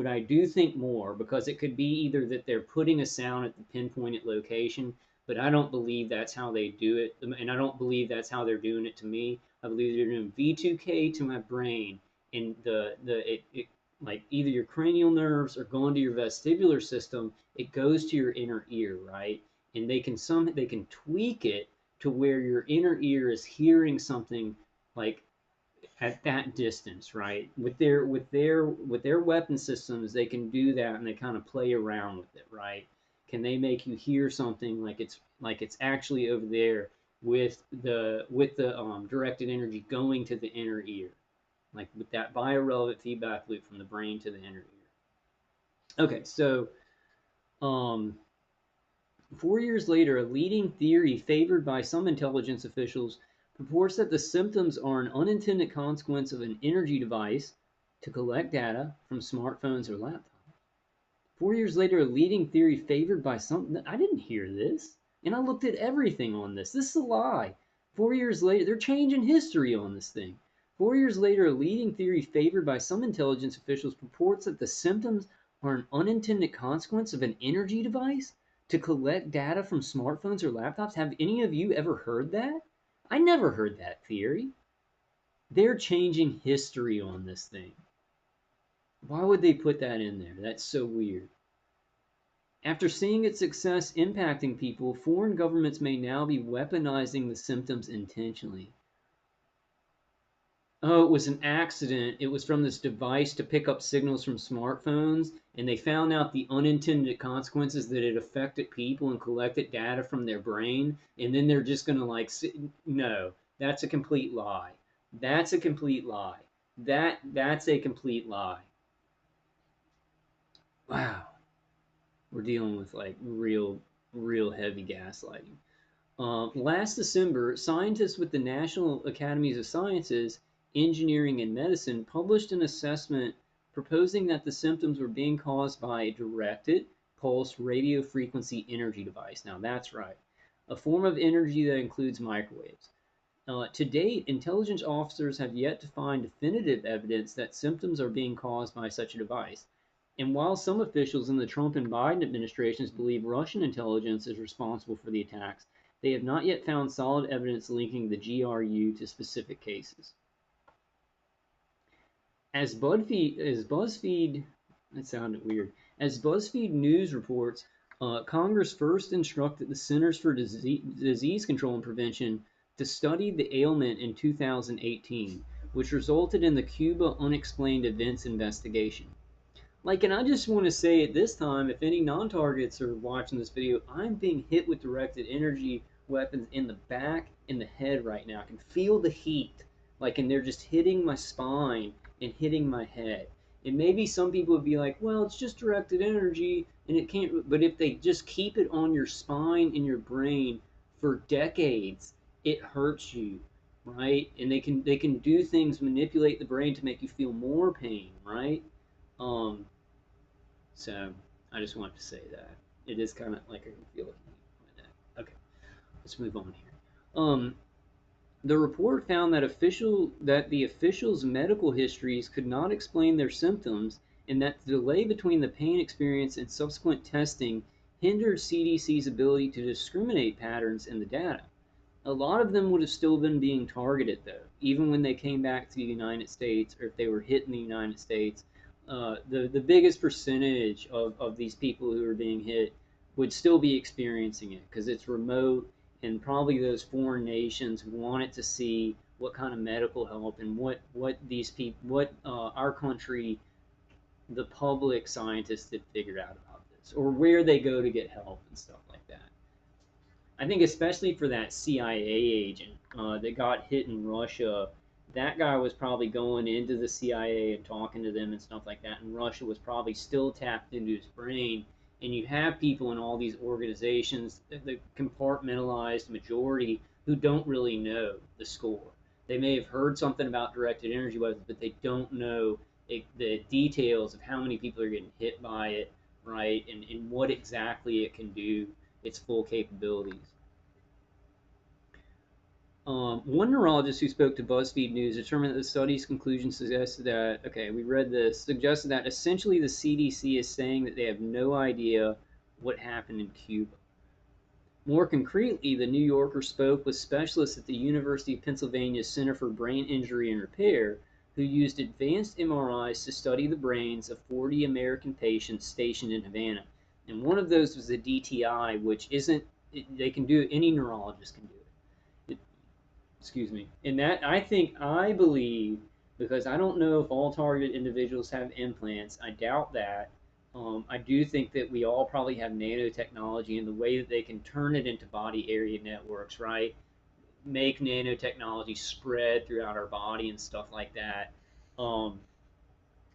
I do think more, because it could be either that they're putting a sound at the pinpointed location, but I don't believe that's how they do it, and I don't believe that's how they're doing it to me. I believe they're doing V2K to my brain, and it like either your cranial nerves are going to your vestibular system, it goes to your inner ear, right? And they can tweak it to where your inner ear is hearing something like at that distance, right? With their weapon systems, they can do that, and they kind of play around with it, right? Can they make you hear something like it's actually over there with the directed energy going to the inner ear, like with that biorelevant feedback loop from the brain to the inner ear. Okay, so um, 4 years later, a leading theory favored by some intelligence officials purports that the symptoms are an unintended consequence of an energy device to collect data from smartphones or laptops. 4 years later, a leading theory favored by some. I didn't hear this. And I looked at everything on this. This is a lie. 4 years later, they're changing history on this thing. 4 years later, a leading theory favored by some intelligence officials purports that the symptoms are an unintended consequence of an energy device to collect data from smartphones or laptops. Have any of you ever heard that? I never heard that theory. They're changing history on this thing. Why would they put that in there? That's so weird. After seeing its success impacting people, foreign governments may now be weaponizing the symptoms intentionally. Oh, it was an accident. It was from this device to pick up signals from smartphones, and they found out the unintended consequences that it affected people and collected data from their brain, and then they're just going to like no, that's a complete lie. That's a complete lie. That's a complete lie. Wow. We're dealing with like real heavy gaslighting. Last December, scientists with the National Academies of Sciences, Engineering, and Medicine published an assessment proposing that the symptoms were being caused by a directed pulse radio frequency energy device. Now, that's right, a form of energy that includes microwaves. To date, intelligence officers have yet to find definitive evidence that symptoms are being caused by such a device. And while some officials in the Trump and Biden administrations believe Russian intelligence is responsible for the attacks, they have not yet found solid evidence linking the GRU to specific cases. As BuzzFeed, that sounded weird. As BuzzFeed News reports, Congress first instructed the Centers for Disease Control and Prevention to study the ailment in 2018, which resulted in the Cuba Unexplained Events investigation. Like, and I just want to say at this time, if any non-targets are watching this video, I'm being hit with directed energy weapons in the back and the head right now. I can feel the heat, like, and they're just hitting my spine and hitting my head. And maybe some people would be like, well, it's just directed energy and it can't, but if they just keep it on your spine and your brain for decades, it hurts you, right? And they can do things, manipulate the brain to make you feel more pain, right? Um, so I just wanted to say that it is kind of like I can feel it. Okay, let's move on here. Um, the report found that the officials' medical histories could not explain their symptoms, and that the delay between the pain experience and subsequent testing hindered CDC's ability to discriminate patterns in the data. A lot of them would have still been being targeted, though, even when they came back to the United States, or if they were hit in the United States. The biggest percentage of these people who are being hit would still be experiencing it because it's remote, and probably those foreign nations wanted to see what kind of medical help and what these people, what our country, the public scientists had figured out about this, or where they go to get help and stuff like that. I think especially for that CIA agent that got hit in Russia, that guy was probably going into the CIA and talking to them and stuff like that, and Russia was probably still tapped into his brain. And you have people in all these organizations, the compartmentalized majority, who don't really know the score. They may have heard something about directed energy weapons, but they don't know the details of how many people are getting hit by it, right? And what exactly it can do, its full capabilities. One neurologist who spoke to BuzzFeed News determined that the study's conclusions suggested that, okay, we read this, suggested that essentially the CDC is saying that they have no idea what happened in Cuba. More concretely, the New Yorker spoke with specialists at the University of Pennsylvania's Center for Brain Injury and Repair, who used advanced MRIs to study the brains of 40 American patients stationed in Havana. And one of those was a DTI, which isn't, they can do it, any neurologist can do it. Excuse me. And that, I believe, because I don't know if all targeted individuals have implants, I doubt that. I do think that we all probably have nanotechnology in the way that they can turn it into body area networks, right? Make nanotechnology spread throughout our body and stuff like that. Um,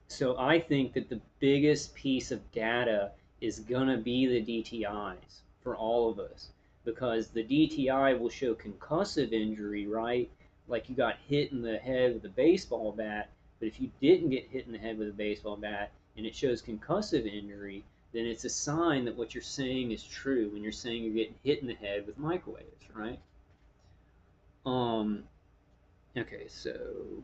so I think that the biggest piece of data is gonna be the DTIs for all of us, because the DTI will show concussive injury, right? Like you got hit in the head with a baseball bat, but if you didn't get hit in the head with a baseball bat and it shows concussive injury, then it's a sign that what you're saying is true when you're saying you're getting hit in the head with microwaves, right? Um, okay, so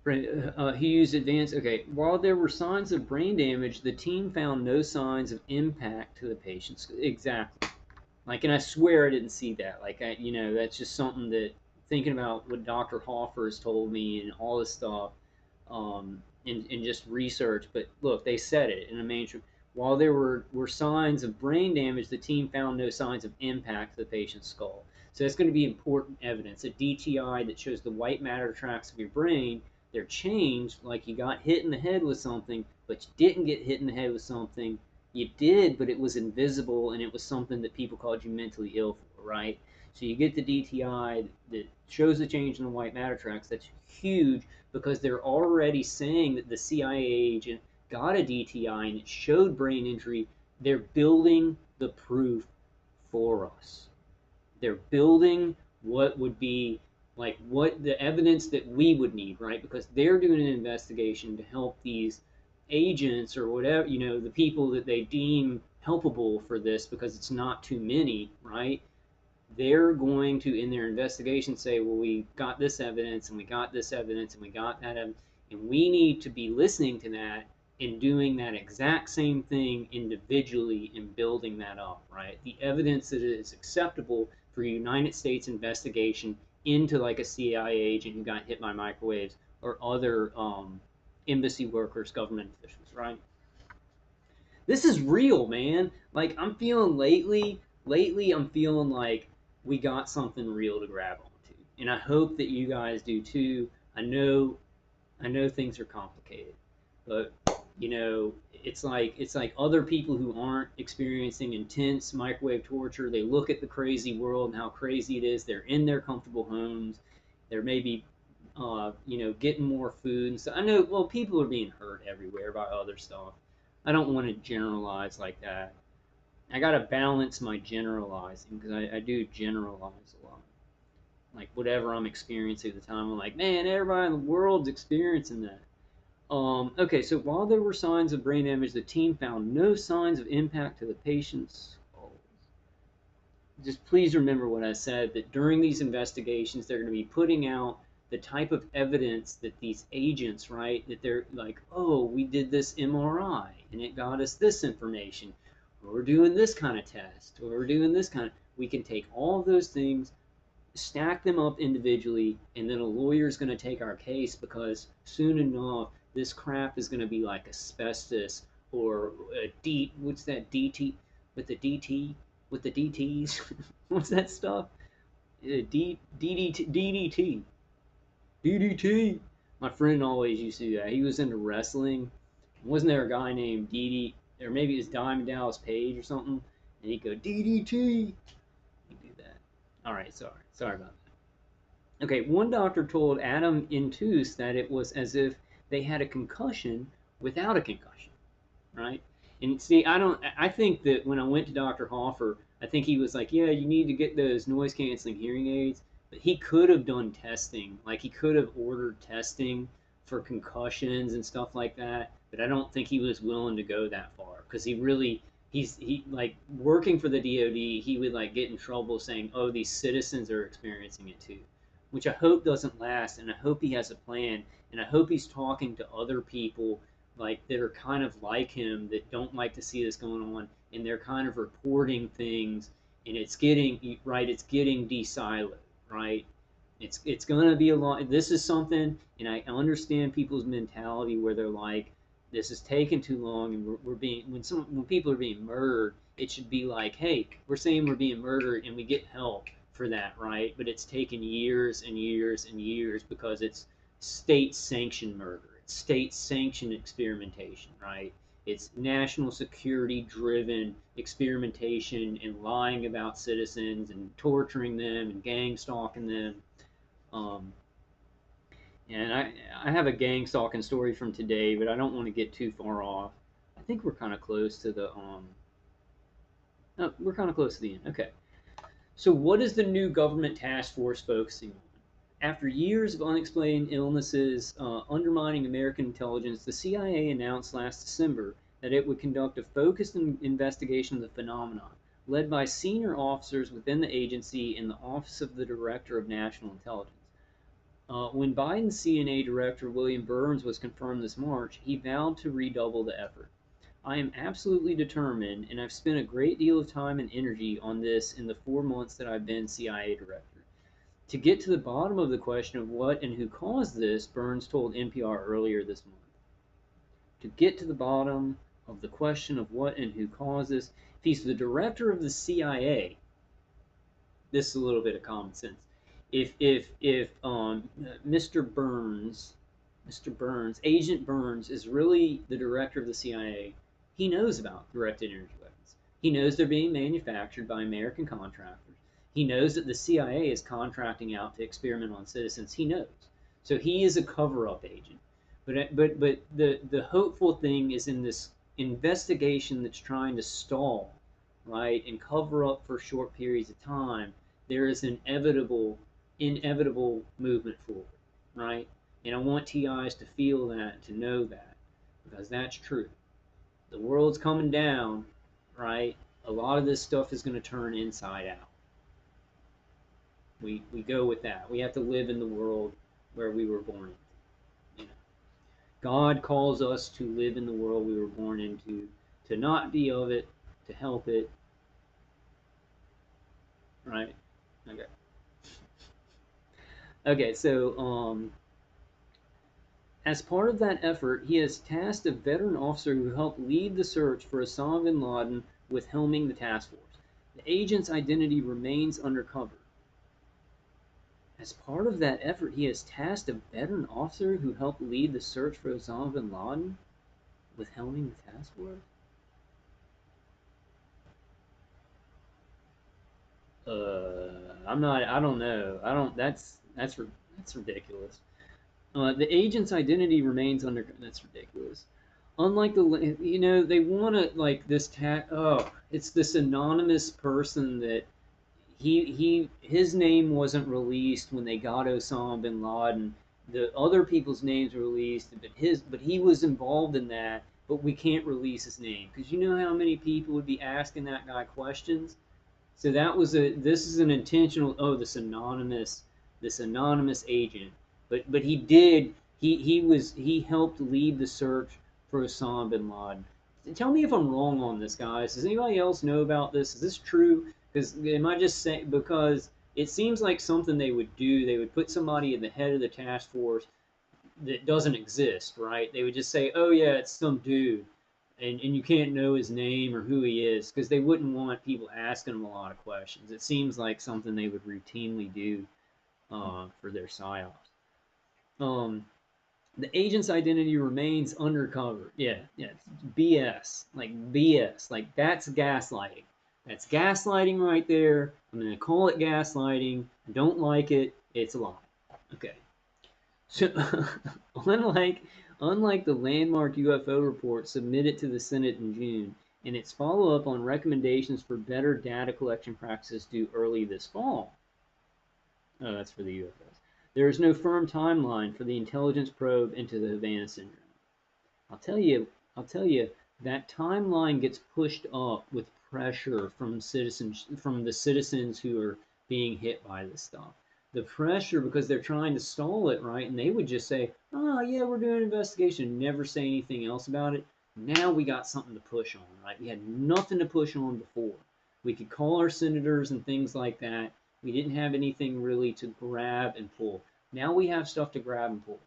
he used advanced. Okay, while there were signs of brain damage, the team found no signs of impact to the patients. Exactly. Like, and I swear I didn't see that. Like, that's just something that thinking about what Dr. Hoffer has told me and all this stuff, and just research. But look, they said it in a mainstream. While there were signs of brain damage, the team found no signs of impact to the patient's skull. So that's going to be important evidence. A DTI that shows the white matter tracts of your brain, they're changed, like you got hit in the head with something, but you didn't get hit in the head with something. You did, but it was invisible, and it was something that people called you mentally ill for, right? So you get the DTI that shows the change in the white matter tracts. That's huge because they're already saying that the CIA agent got a DTI and it showed brain injury. They're building the proof for us. They're building what would be like what the evidence that we would need, right? Because they're doing an investigation to help these agents or whatever, the people that they deem helpable for this because it's not too many, right? They're going to, in their investigation, say, well, we got this evidence and we got this evidence and we got that evidence, and we need to be listening to that and doing that exact same thing individually and building that up, right? The evidence that is acceptable for a United States investigation into like a CIA agent who got hit by microwaves or other embassy workers, government officials, right? This is real, man. Like I'm feeling lately I'm feeling like we got something real to grab onto. And I hope that you guys do too. I know things are complicated. But it's like other people who aren't experiencing intense microwave torture, they look at the crazy world and how crazy it is. They're in their comfortable homes. They're maybe getting more food and stuff. I know, well, people are being hurt everywhere by other stuff. I don't want to generalize like that. I gotta balance my generalizing because I do generalize a lot. Like whatever I'm experiencing at the time, I'm like, man, everybody in the world's experiencing that. Okay, so while there were signs of brain damage, the team found no signs of impact to the patient's skulls. Just please remember what I said, that during these investigations, they're going to be putting out the type of evidence that these agents, right, that they're like, oh, we did this MRI and it got us this information, or we're doing this kind of test, or we're doing this kind of, we can take all of those things, stack them up individually, and then a lawyer's going to take our case because soon enough, this crap is going to be like asbestos or what's that DT with the DT with the DTs? What's that stuff? DDT. My friend always used to do that. He was into wrestling. Wasn't there a guy named DD, or maybe it was Diamond Dallas Page or something? And he'd go DDT. He'd do that. All right, sorry about that. Okay, one doctor told Adam Intus that it was as if they had a concussion without a concussion, right? And see, I think that when I went to Dr. Hoffer, I think he was like, yeah, you need to get those noise canceling hearing aids. But he could have done testing. Like, he could have ordered testing for concussions and stuff like that. But I don't think he was willing to go that far because he like working for the DoD, he would like get in trouble saying, oh, these citizens are experiencing it too, which I hope doesn't last. And I hope he has a plan. And I hope he's talking to other people like that are kind of like him that don't like to see this going on, and they're kind of reporting things, and it's getting right. It's getting de-siloed, right? It's going to be a lot. This is something, and I understand people's mentality where they're like, this is taking too long, and we're being when people are being murdered, it should be like, hey, we're saying we're being murdered, and we get help for that, right? But it's taken years and years and years because it's state sanctioned murder. It's state sanctioned experimentation, right? It's national security driven experimentation and lying about citizens and torturing them and gang stalking them. Um, and I have a gang stalking story from today, but I don't want to get too far off. I think we're kind of close to the no, we're kind of close to the end. Okay. So, what is the new government task force focusing on? After years of unexplained illnesses undermining American intelligence, the CIA announced last December that it would conduct a focused investigation of the phenomenon, led by senior officers within the agency in the Office of the Director of National Intelligence. When Biden's CNA director William Burns was confirmed this March, he vowed to redouble the effort. I am absolutely determined, and I've spent a great deal of time and energy on this in the 4 months that I've been CIA director. To get to the bottom of the question of what and who caused this, Burns told NPR earlier this month. To get to the bottom of the question of what and who caused this, if he's the director of the CIA, this is a little bit of common sense. If Mr. Agent Burns is really the director of the CIA, he knows about directed energy weapons. He knows they're being manufactured by American contractors. He knows that the CIA is contracting out to experiment on citizens. He knows. So he is a cover-up agent. But the hopeful thing is in this investigation that's trying to stall, right, and cover up for short periods of time, there is an inevitable movement forward, right? And I want TIs to feel that, to know that, because that's true. The world's coming down, right? A lot of this stuff is going to turn inside out. We go with that. We have to live in the world where we were born into. You know, God calls us to live in the world we were born into, to not be of it, to help it, right? Okay. Okay, so as part of that effort, he has tasked a veteran officer who helped lead the search for Osama bin Laden with helming the task force. The agent's identity remains undercover. As part of that effort, he has tasked a veteran officer who helped lead the search for Osama bin Laden with helming the task force. I'm not. I don't know. I don't. That's ridiculous. The agent's identity remains under. That's ridiculous. Unlike they want to like this Oh, it's this anonymous person that his name wasn't released when they got Osama bin Laden. The other people's names were released, but he was involved in that. But we can't release his name because you know how many people would be asking that guy questions. So this is an intentional. Oh, this anonymous agent. But he helped lead the search for Osama bin Laden. Tell me if I'm wrong on this, guys. Does anybody else know about this? Is this true? Because am I just saying because it seems like something they would do? They would put somebody at the head of the task force that doesn't exist, right? They would just say, "Oh yeah, it's some dude," and you can't know his name or who he is because they wouldn't want people asking him a lot of questions. It seems like something they would routinely do for their psyops. Um, the agent's identity remains undercover. Yeah, yeah, it's BS, like BS, like that's gaslighting. That's gaslighting right there. I'm gonna call it gaslighting. I don't like it. It's a lie. Okay. So, unlike unlike the landmark UFO report submitted to the Senate in June and its follow-up on recommendations for better data collection practices due early this fall. Oh, that's for the UFOs. There is no firm timeline for the intelligence probe into the Havana syndrome. I'll tell you, I'll tell you that timeline gets pushed up with pressure from the citizens who are being hit by this stuff. The pressure because they're trying to stall it, right? And they would just say, "Oh yeah, we're doing an investigation," never say anything else about it. Now we got something to push on, right? We had nothing to push on before. We could call our senators and things like that. We didn't have anything really to grab and pull. Now we have stuff to grab and pull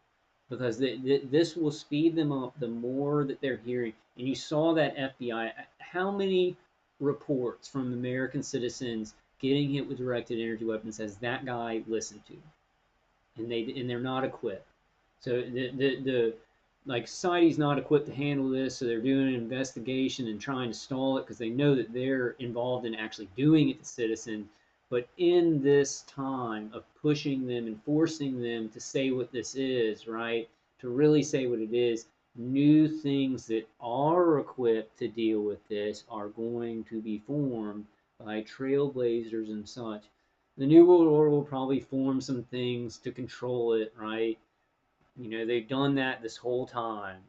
because this will speed them up the more that they're hearing. And you saw that FBI, how many reports from American citizens getting hit with directed energy weapons has that guy listened to? And they're not equipped. So the like society's not equipped to handle this, so they're doing an investigation and trying to stall it because they know that they're involved in actually doing it to citizens. But in this time of pushing them and forcing them to say what this is, right, to really say what it is, new things that are equipped to deal with this are going to be formed by trailblazers and such. The New World Order will probably form some things to control it, right? You know, they've done that this whole time,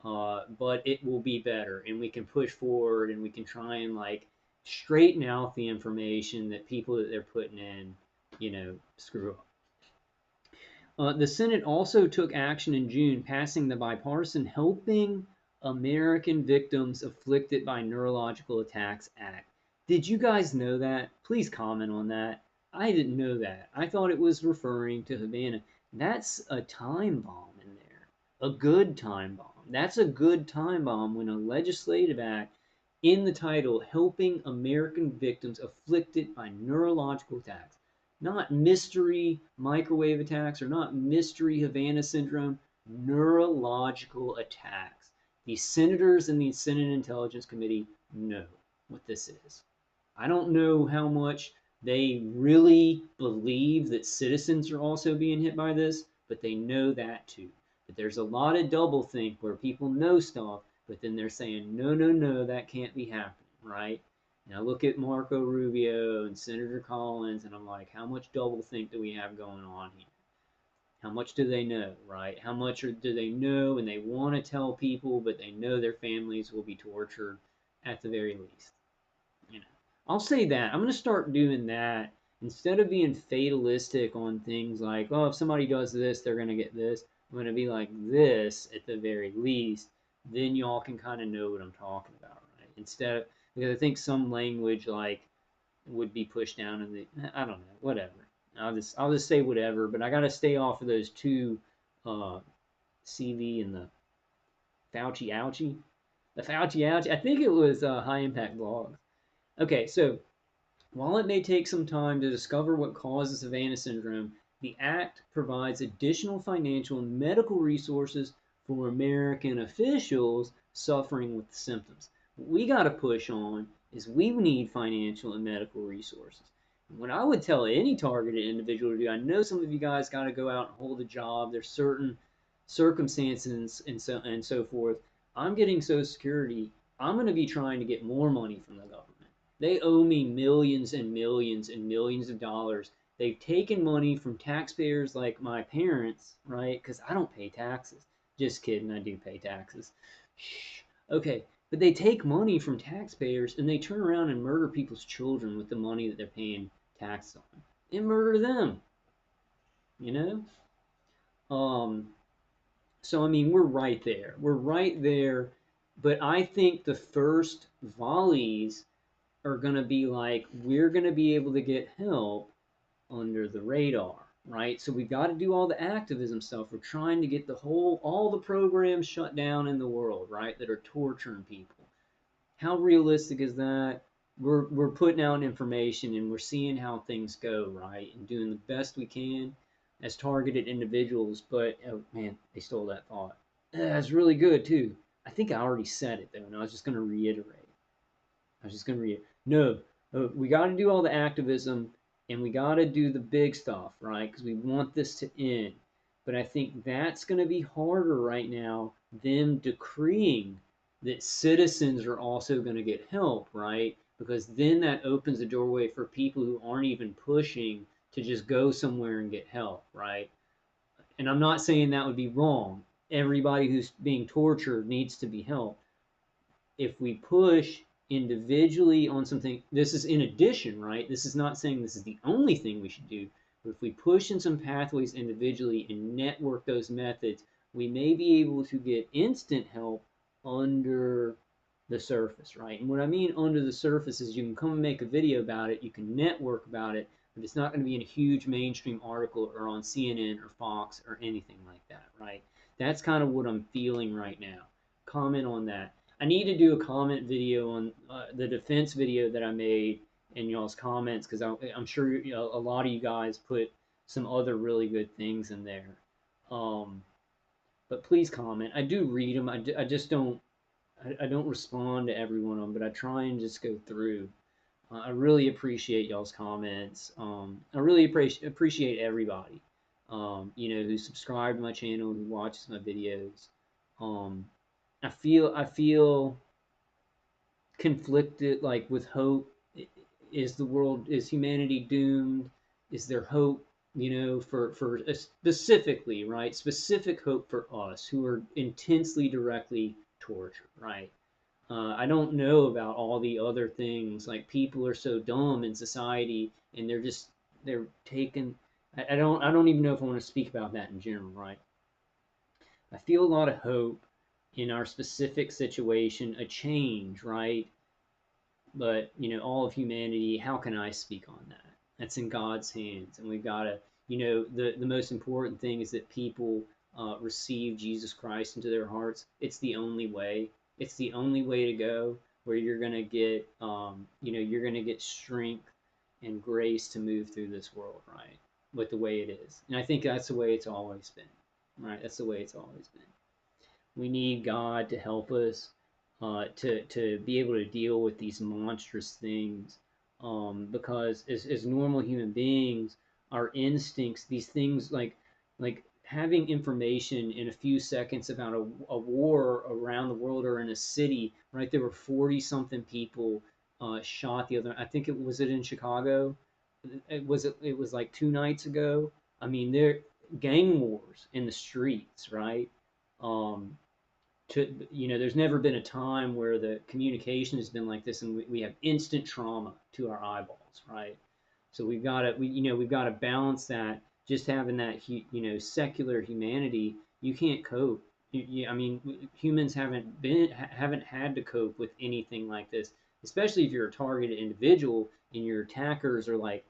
but it will be better, and we can push forward, and we can try and like straighten out the information that people that they're putting in, screw up. The Senate also took action in June, passing the bipartisan Helping American Victims Afflicted by Neurological Attacks Act. Did you guys know that? Please comment on that. I didn't know that. I thought it was referring to Havana. That's a time bomb in there. A good time bomb. That's a good time bomb when a legislative act in the title Helping American Victims Afflicted by Neurological Attacks, not mystery microwave attacks or not mystery Havana syndrome, neurological attacks. The senators in the Senate Intelligence Committee know what this is. I don't know how much they really believe that citizens are also being hit by this, but they know that too. But there's a lot of doublethink where people know stuff, but then they're saying, no, no, no, that can't be happening, right? Now look at Marco Rubio and Senator Collins, and I'm like, how much doublethink do we have going on here? How much do they know, right? How much do they know and they want to tell people, but they know their families will be tortured at the very least? You know, I'll say that. I'm going to start doing that instead of being fatalistic on things like, oh, if somebody does this, they're going to get this. I'm going to be like this at the very least. Then y'all can kind of know what I'm talking about, right? Instead of, because I think some language like would be pushed down in the, I don't know, whatever. I'll just say whatever, but I got to stay off of those two uh, CV and the Fauci ouchie. The Fauci ouchie. I think it was high impact blogs. Okay, so while it may take some time to discover what causes Havana syndrome, the Act provides additional financial and medical resources for American officials suffering with the symptoms. What we got to push on is we need financial and medical resources. What I would tell any targeted individual to do, I know some of you guys got to go out and hold a job. There's certain circumstances and so forth. I'm getting Social Security. I'm going to be trying to get more money from the government. They owe me millions and millions and millions of dollars. They've taken money from taxpayers like my parents, right? Because I don't pay taxes. Just kidding, I do pay taxes. Shh. Okay, but they take money from taxpayers and they turn around and murder people's children with the money that they're paying taxes on. And murder them, you know? So I mean, we're right there. We're right there. But I think the first volleys are going to be like, we're going to be able to get help under the radar, right? So we got to do all the activism stuff. We're trying to get all the programs shut down in the world, right, that are torturing people. How realistic is that? We're putting out information and we're seeing how things go, right, and doing the best we can as targeted individuals. But oh man, they stole that thought. That's really good too. I think I already said it though, and I was just going to reiterate. I was just going to read. No, we got to do all the activism, and we got to do the big stuff, right? Because we want this to end. But I think that's going to be harder right now, them decreeing that citizens are also going to get help, right? Because then that opens the doorway for people who aren't even pushing to just go somewhere and get help, right? And I'm not saying that would be wrong. Everybody who's being tortured needs to be helped. If we push individually on something, this is in addition, right? This is not saying this is the only thing we should do, but if we push in some pathways individually and network those methods, we may be able to get instant help under the surface, right? And what I mean under the surface is you can come and make a video about it, you can network about it, but it's not going to be in a huge mainstream article or on CNN or Fox or anything like that, right? That's kind of what I'm feeling right now. Comment on that. I need to do a comment video on the defense video that I made in y'all's comments because I'm sure a lot of you guys put some other really good things in there. But please comment. I do read them. I just don't. I don't respond to every one of them, but I try and just go through. I really appreciate y'all's comments. I really appreciate everybody. Who subscribed to my channel, who watches my videos. Um, I feel conflicted, like with hope. Is humanity doomed? Is there hope? For specifically, right? Specific hope for us who are intensely directly tortured, right? I don't know about all the other things. Like people are so dumb in society, and they're taken. I don't even know if I want to speak about that in general, right? I feel a lot of hope in our specific situation, a change, right? But all of humanity, how can I speak on that? That's in God's hands, and we've got to. The most important thing is that people receive Jesus Christ into their hearts. It's the only way. It's the only way to go where you're gonna get you're gonna get strength and grace to move through this world, right? With the way it is, and I think that's the way it's always been, right? That's the way it's always been. We need God to help us to be able to deal with these monstrous things. Because as normal human beings, our instincts, these things like having information in a few seconds about a war around the world or in a city, right? There were 40 something people shot the other. I think it in Chicago. It was like 2 nights ago. I mean, there gang wars in the streets, right? Um, there's never been a time where the communication has been like this, and we have instant trauma to our eyeballs, right? So we've got to balance that. Just having that, secular humanity, you can't cope. I mean, humans haven't had to cope with anything like this, especially if you're a targeted individual and your attackers are like,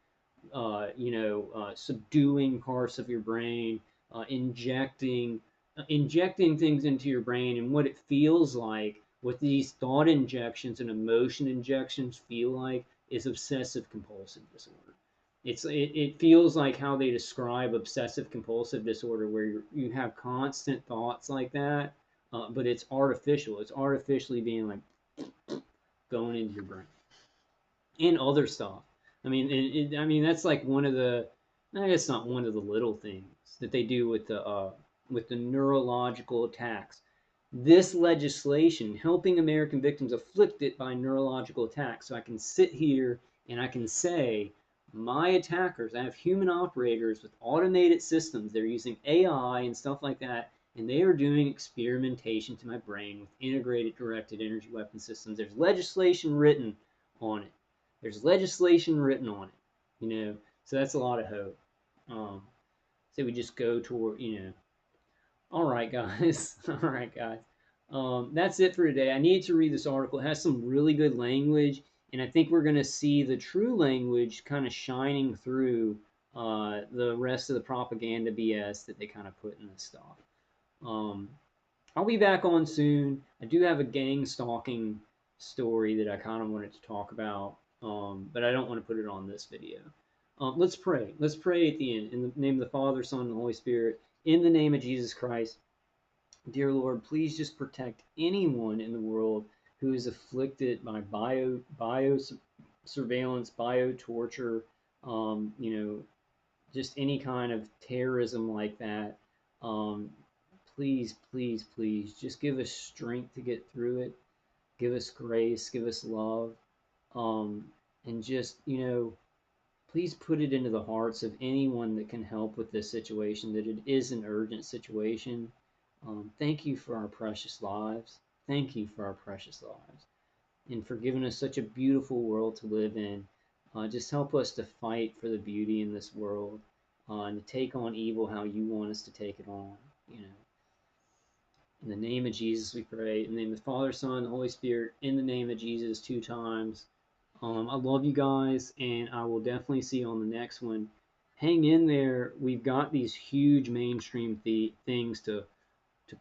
subduing parts of your brain, injecting things into your brain, and what it feels like, what these thought injections and emotion injections feel like, is obsessive compulsive disorder. It feels like how they describe obsessive compulsive disorder, where you have constant thoughts like that, but it's artificial. It's artificially being like going into your brain and other stuff. I mean that's like one of the, I guess not one of the little things that they do with the neurological attacks. This legislation helping American victims afflicted by neurological attacks. So I can sit here and I can say my attackers, I have human operators with automated systems. They're using AI and stuff like that, and they are doing experimentation to my brain with integrated directed energy weapon systems. There's legislation written on it. There's legislation written on it, so that's a lot of hope. So we just go toward, all right, guys. All right, guys. That's it for today. I need to read this article. It has some really good language, and I think we're going to see the true language kind of shining through the rest of the propaganda BS that they kind of put in this stuff. I'll be back on soon. I do have a gang stalking story that I kind of wanted to talk about, but I don't want to put it on this video. Let's pray. Let's pray at the end. In the name of the Father, Son, and the Holy Spirit. In the name of Jesus Christ. Dear Lord, please just protect anyone in the world who is afflicted by bio surveillance, bio torture, you know, just any kind of terrorism like that. Um, please, please, please, just give us strength to get through it. Give us grace, give us love, um, and just, please put it into the hearts of anyone that can help with this situation that it is an urgent situation. Thank you for our precious lives. Thank you for our precious lives and for giving us such a beautiful world to live in. Just help us to fight for the beauty in this world and to take on evil how you want us to take it on. You know, in the name of Jesus, we pray. In the name of the Father, Son, the Holy Spirit. In the name of Jesus, 2 times. I love you guys, and I will definitely see you on the next one. Hang in there. We've got these huge mainstream things to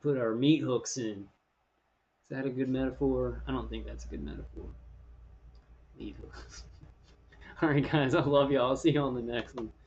put our meat hooks in. Is that a good metaphor? I don't think that's a good metaphor. Meat hooks. All right, guys. I love you. I'll see you on the next one.